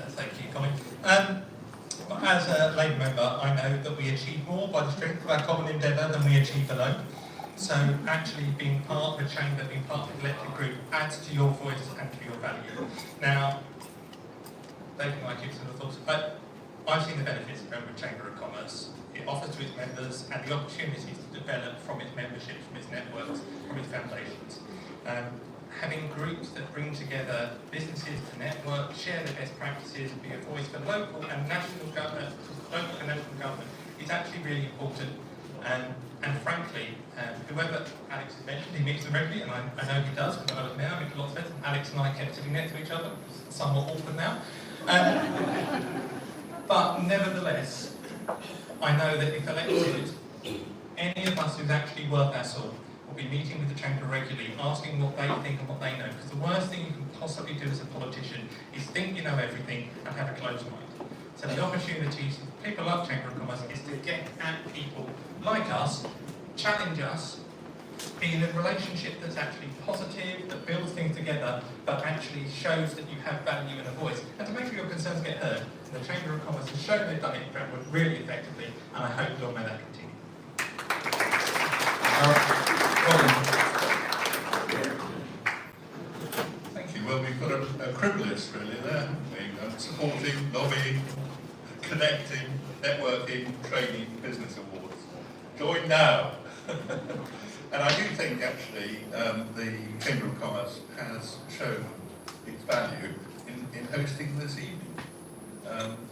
Thank you, Colin. As a Labour member, I know that we achieve more by the strength of our common endeavour than we achieve alone. So actually being part of a chamber, being part of the elected group adds to your voice and to your value. Now, David and I give some thoughts, but I've seen the benefits of the Brentwood Chamber of Commerce. It offers to its members and the opportunities to develop from its memberships, from its networks, from its foundations. Having groups that bring together businesses to network, share their best practices, be a voice for local and national government, is actually really important. And frankly, whoever Alex has mentioned, he meets them regularly, and I know he does, because I was there, I make a lot of sense. Alex and I kept sitting next to each other, somewhat awkward now. But nevertheless, I know that if elected, any of us who's actually worth our salt will be meeting with the Chamber regularly, asking what they think and what they know, because the worst thing you can possibly do as a politician is think you know everything and have a closed mind. So the opportunities people like Chamber of Commerce is to get at people like us, challenge us, be in a relationship that's actually positive, that builds things together, but actually shows that you have value and a voice, and to make sure your concerns get heard. And the Chamber of Commerce has shown they've done it in Brentwood really effectively, and I hope you'll make that continue. Thank you. Well, we've got a crib list really there, haven't we? Supporting, lobbying, connecting, networking, training, business awards. Join now. And I do think actually the Chamber of Commerce has shown its value in hosting this evening.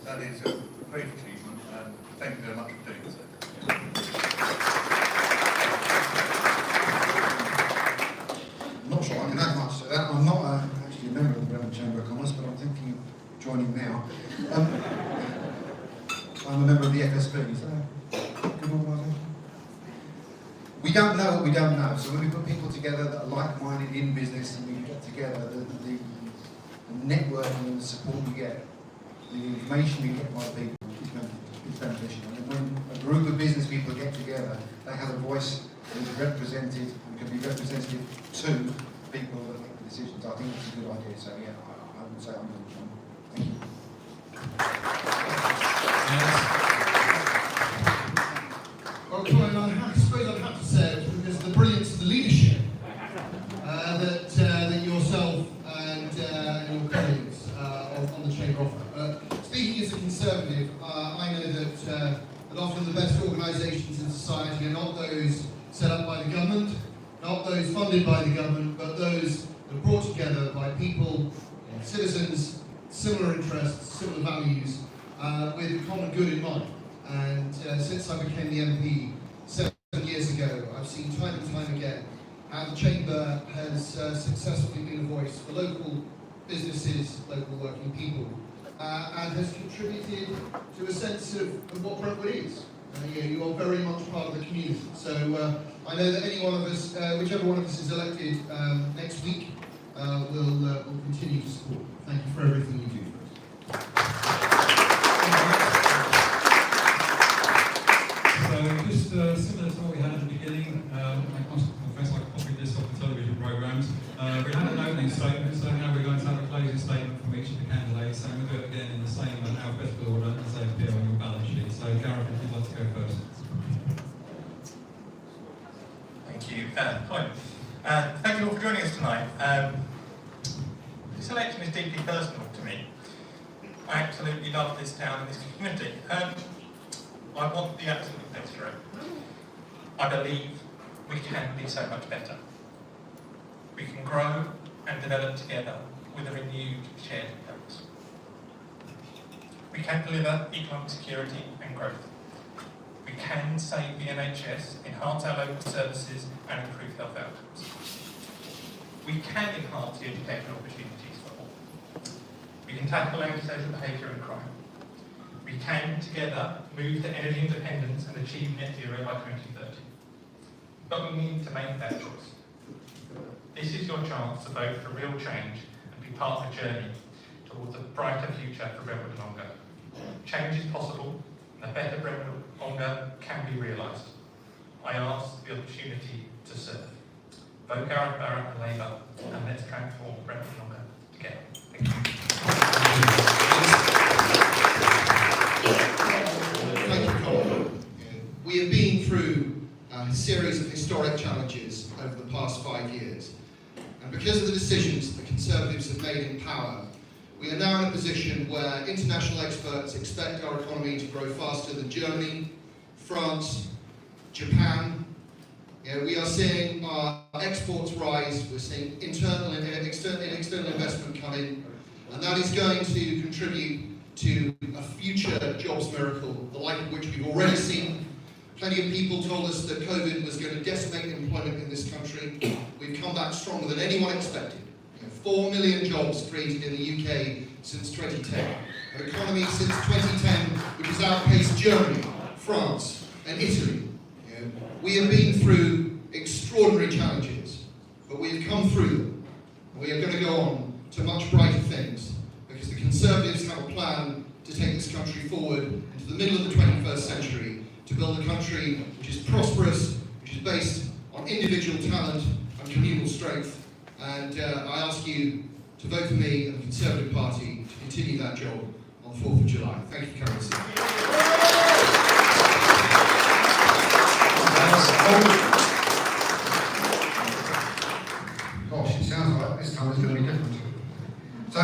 That is a great achievement, and thank you very much for doing so. I'm not sure I can add much to that. I'm not actually a member of the Brentwood Chamber of Commerce, but I'm thinking of joining now. I'm a member of the FSB. Is that a good organisation? We don't know what we don't know. So when we put people together that are like-minded in business and we get together, the networking and the support we get, the information we get by people is beneficial. And when a group of business people get together, they have a voice that is represented and can be representative to people that make the decisions. I think it's a good idea. So yeah, I would say I'm going to join. Thank you. Well, Colin, I suppose I'd have to say, because of the brilliance of the leadership that yourself and your colleagues on the Chamber offer. Speaking as a Conservative, I know that often the best organisations in society are not those set up by the government, not those funded by the government, but those that are brought together by people, citizens, similar interests, similar values, with common good in mind. And since I became the MP 7 years ago, I've seen time and time again how the Chamber has successfully been a voice for local businesses, local working people, and has contributed to a sense of what Brentwood is. You are very much part of the community. So I know that any one of us, whichever one of us is elected next week, will continue to support. Thank you for everything you do for us. So just similar to what we had at the beginning, I confess I copied this off the television programmes. We had an opening statement, so now we're going to have a closing statement from each of the candidates, and we'll do it again in the same alphabetical order as they appear on your balance sheet. So Gareth, if you'd like to go first. Thank you, Colin. Thank you all for joining us tonight. This election is deeply personal to me. I absolutely love this town and this community. I want the absolute best for it. I believe we can be so much better. We can grow and develop together with a renewed shared purpose. We can deliver economic security and growth. We can save the NHS, enhance our local services and improve health outcomes. We can enhance the educational opportunities for all. We can tackle antisocial behaviour and crime. We can, together, move to energy independence and achieve net zero by 2030. But we need to make that choice. This is your chance to vote for real change and be part of the journey towards a brighter future for Brentwood and Ongar. Change is possible, and a better Brentwood and Ongar can be realised. I ask for the opportunity to serve. Vote Gareth, Barrett and Labour, and let's transform Brentwood and Ongar together. Thank you. Thank you, Colin. We have been through a series of historic challenges over the past 5 years. And because of the decisions the Conservatives have made in power, we are now in a position where international experts expect our economy to grow faster than Germany, France, Japan. We are seeing our exports rise, we're seeing internal and external investment come in, and that is going to contribute to a future jobs miracle, the like of which we've already seen. Plenty of people told us that COVID was going to decimate employment in this country. We've come back stronger than anyone expected. 4 million jobs created in the UK since 2010. An economy since 2010 which has outpaced Germany, France and Italy. We have been through extraordinary challenges, but we have come through them. We are going to go on to much brighter things because the Conservatives have a plan to take this country forward into the middle of the 21st century, to build a country which is prosperous, which is based on individual talent and communal strength. And I ask you to vote for me and the Conservative Party to continue that job on the 4th of July. Thank you, Karen. Gosh, it sounds like this time is going to be different. So,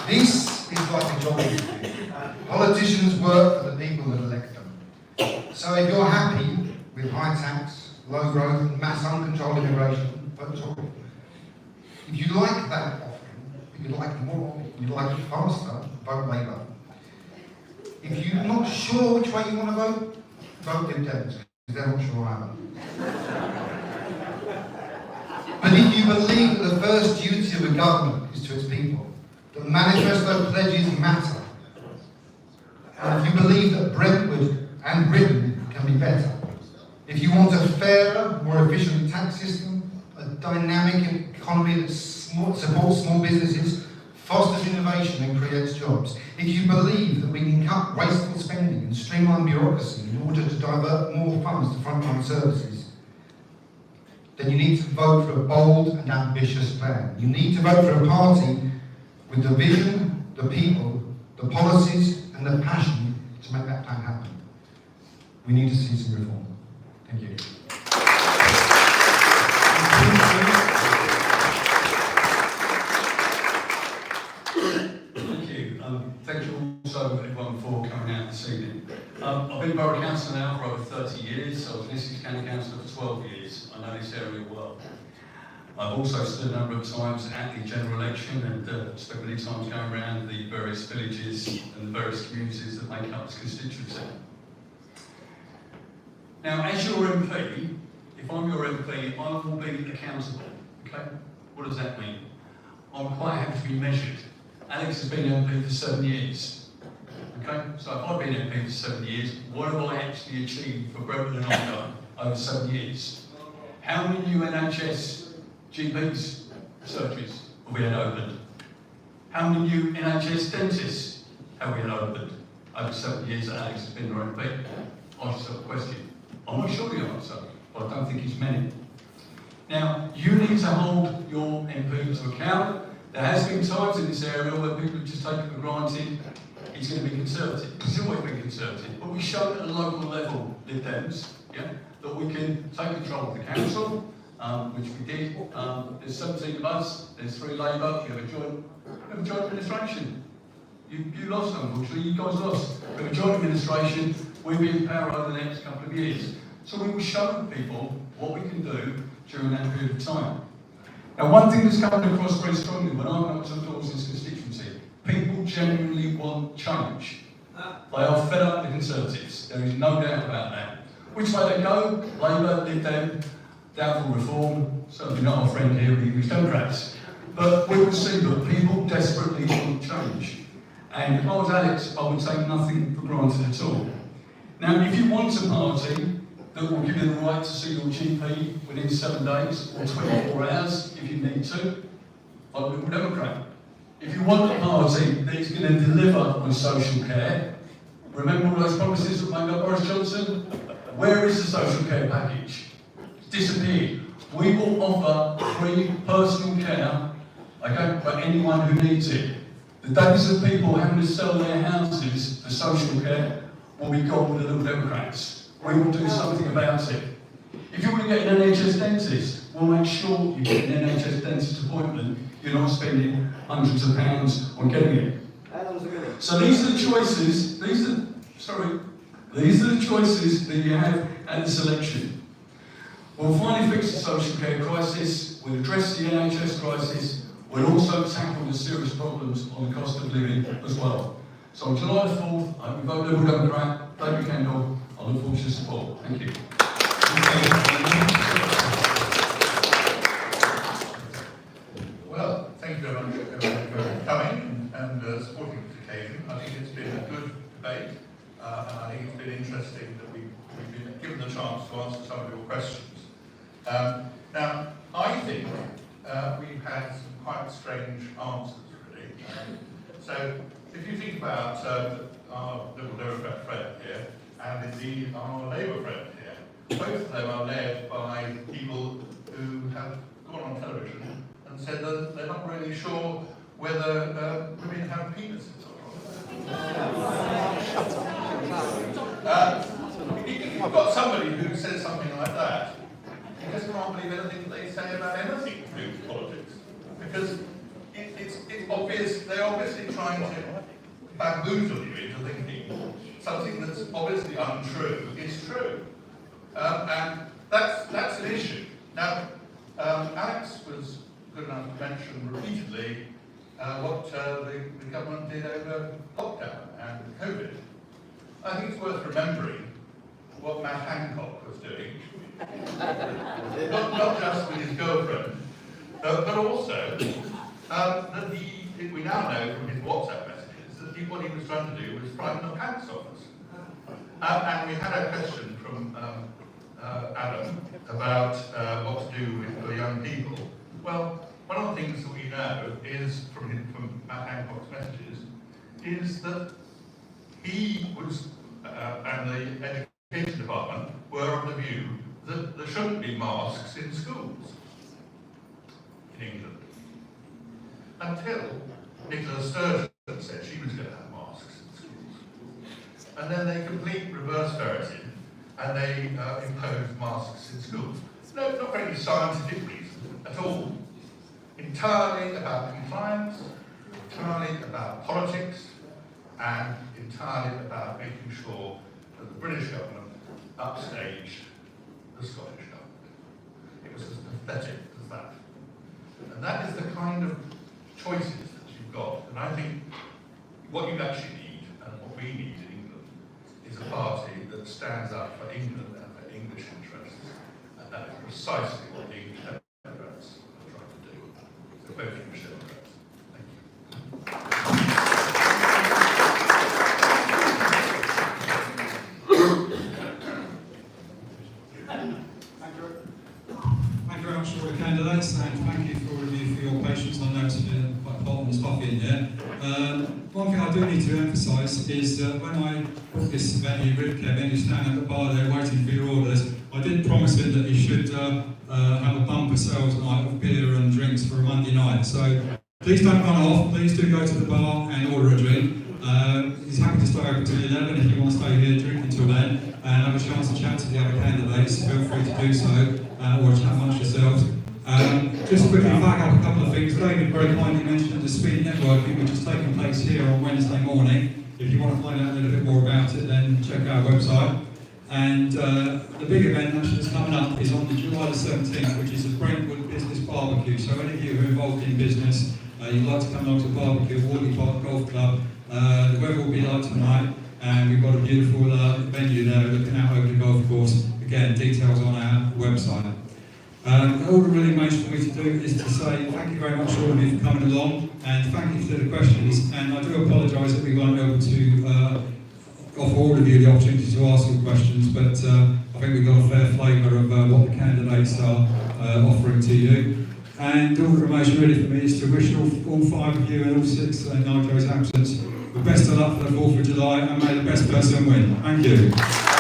this is like a job interview. Politicians work for the people that elect them. So if you're happy with high tax, low growth, and mass uncontrolled immigration, vote Tory. If you like that offering, if you like more, if you like it faster, vote Labour. If you're not sure which way you want to vote, vote Lib Dems, because they're not sure either. But if you believe that the first duty of a government is to its people, that manifesto pledges matter, and if you believe that Brentwood and Britain can be better, if you want a fairer, more efficient tax system, a dynamic economy that supports small businesses, fosters innovation and creates jobs, if you believe that we can cut wasteful spending and streamline bureaucracy in order to divert more funds to frontline services, then you need to vote for a bold and ambitious plan. You need to vote for a party with the vision, the people, the policies and the passion to make that plan happen. We need to see some reform. Thank you. Thank you. Thank you also everyone for coming out this evening. I've been Borough Councillor now for over 30 years. I was an Essex County Councillor for 12 years. I know this area well. I've also stood a number of times at the general election and spent many times going around the various villages and the various communities that make up this constituency. Now, as your MP, if I'm your MP, I will be accountable. Okay? What does that mean? I'm quite happy to be measured. Alex has been MP for 7 years. Okay? So if I've been MP for 7 years, what have I actually achieved for Brentwood and Ongar over 7 years? How many new NHS GPs surgeries have we had opened? How many new NHS dentists have we had opened over 7 years that Alex has been your MP? Ask yourself a question. I'm not sure the answer, but I don't think it's many. Now, you need to hold your MP to account. There has been times in this area where people have just taken for granted he's going to be Conservative. He's always been Conservative. But we showed at a local level, Lib Dems, that we can take control of the council, which we did. There's 17 of us, there's 3 Labour, we have a joint administration. You lost, unfortunately, you guys lost. We have a joint administration, we'll be in power over the next couple of years. So we will show people what we can do during that period of time. Now, one thing that's coming across very strongly when I knock on doors in this constituency, people genuinely want change. They are fed up with the Conservatives. There is no doubt about that. Which way they go? Labour, Lib Dem, doubtful reform, certainly not our friend here, the English Democrats. But we will see that people desperately want change. And if I was Alex, I would take nothing for granted at all. Now, if you want a party that will give you the right to see your GP within 7 days or 24 hours, if you need to, I'm a Liberal Democrat. If you want a party that is going to deliver on social care, remember all those promises that made by Boris Johnson? Where is the social care package? It's disappeared. We will offer free personal care, okay, for anyone who needs it. The days of people having to sell their houses for social care will be gone with the Liberal Democrats. We will do something about it. If you want to get an NHS dentist, we'll make sure you get an NHS dentist appointment. You're not spending hundreds of pounds on getting it. So these are the choices, these are the choices that you have at this election. We'll finally fix the social care crisis, we'll address the NHS crisis, we'll also tackle the serious problems on the cost of living as well. So on July the 4th, I hope you vote Liberal Democrat, thank you Kendall, I look forward to your support. Thank you. Well, thank you very much everyone for coming and supporting this occasion. I think it's been a good debate and I think it's been interesting that we've been given the chance to answer some of your questions. Now, I think we've had some quite strange answers, really. So, if you think about our Liberal Democrat friend here, and indeed our Labour friend here, both of them are led by people who have gone on television and said that they're not really sure whether women have penises or not. If you've got somebody who says something like that, you just can't believe anything that they say about anything to do with politics. Because it's obvious, they're obviously trying to bamboozle you into thinking something that's obviously untrue is true. And that's an issue. Now, Alex was good enough to mention repeatedly what the government did over lockdown and COVID. I think it's worth remembering what Matt Hancock was doing, not just with his girlfriend, but also that we now know from his WhatsApp messages that what he was trying to do was frighten the pants off us. And we had a question from Adam about what to do with young people. Well, one of the things that we know is from Matt Hancock's messages is that he was and the education department were of the view that there shouldn't be masks in schools in England until Nicola Sturgeon said she was going to have masks in schools. And then they complete reverse ferreting and they imposed masks in schools. No, not for any scientific reason at all. Entirely about compliance, entirely about politics, and entirely about making sure that the British government upstaged the Scottish government. It was as pathetic as that. And that is the kind of choices that you've got. And I think what you actually need, and what we need in England, is a party that stands up for England and for English interests. And that is precisely what the English Democrats are trying to do. So both English Democrats. Thank you. Thank you very much to all the candidates, and thank you for all of you for your patience. I know it's been quite hot and stuffy in here. One thing I do need to emphasise is that when I booked this venue with Kevin, you stand at the bar there waiting for your orders, I did promise him that he should have a bumper sales night of beer and drinks for a Monday night. So please don't run off, please do go to the bar and order a drink. He's happy to stay open till 11 if you want to stay here, drink until then, and have a chance to chat to the other candidates. Feel free to do so, or chat amongst yourselves. Just quickly flag up a couple of things. David very kindly mentioned the speed networking, which is taking place here on Wednesday morning. If you want to find out a little bit more about it, then check our website. And the big event actually that's coming up is on July the 17th, which is the Brentwood Business Barbecue. So any of you who are involved in business, you'd like to come along to the barbecue at Wardley Park Golf Club, the weather will be like tonight, and we've got a beautiful venue there looking out over the golf course. Again, details on our website. All that really remains for me to do is to say thank you very much to all of you for coming along, and thank you for the questions. And I do apologise that we weren't able to offer all of you the opportunity to ask your questions, but I think we got a fair flavour of what the candidates are offering to you. And all that remains really for me is to wish all five of you and all six in Nigel's absence the best of luck for the 4th of July, and may the best person win. Thank you.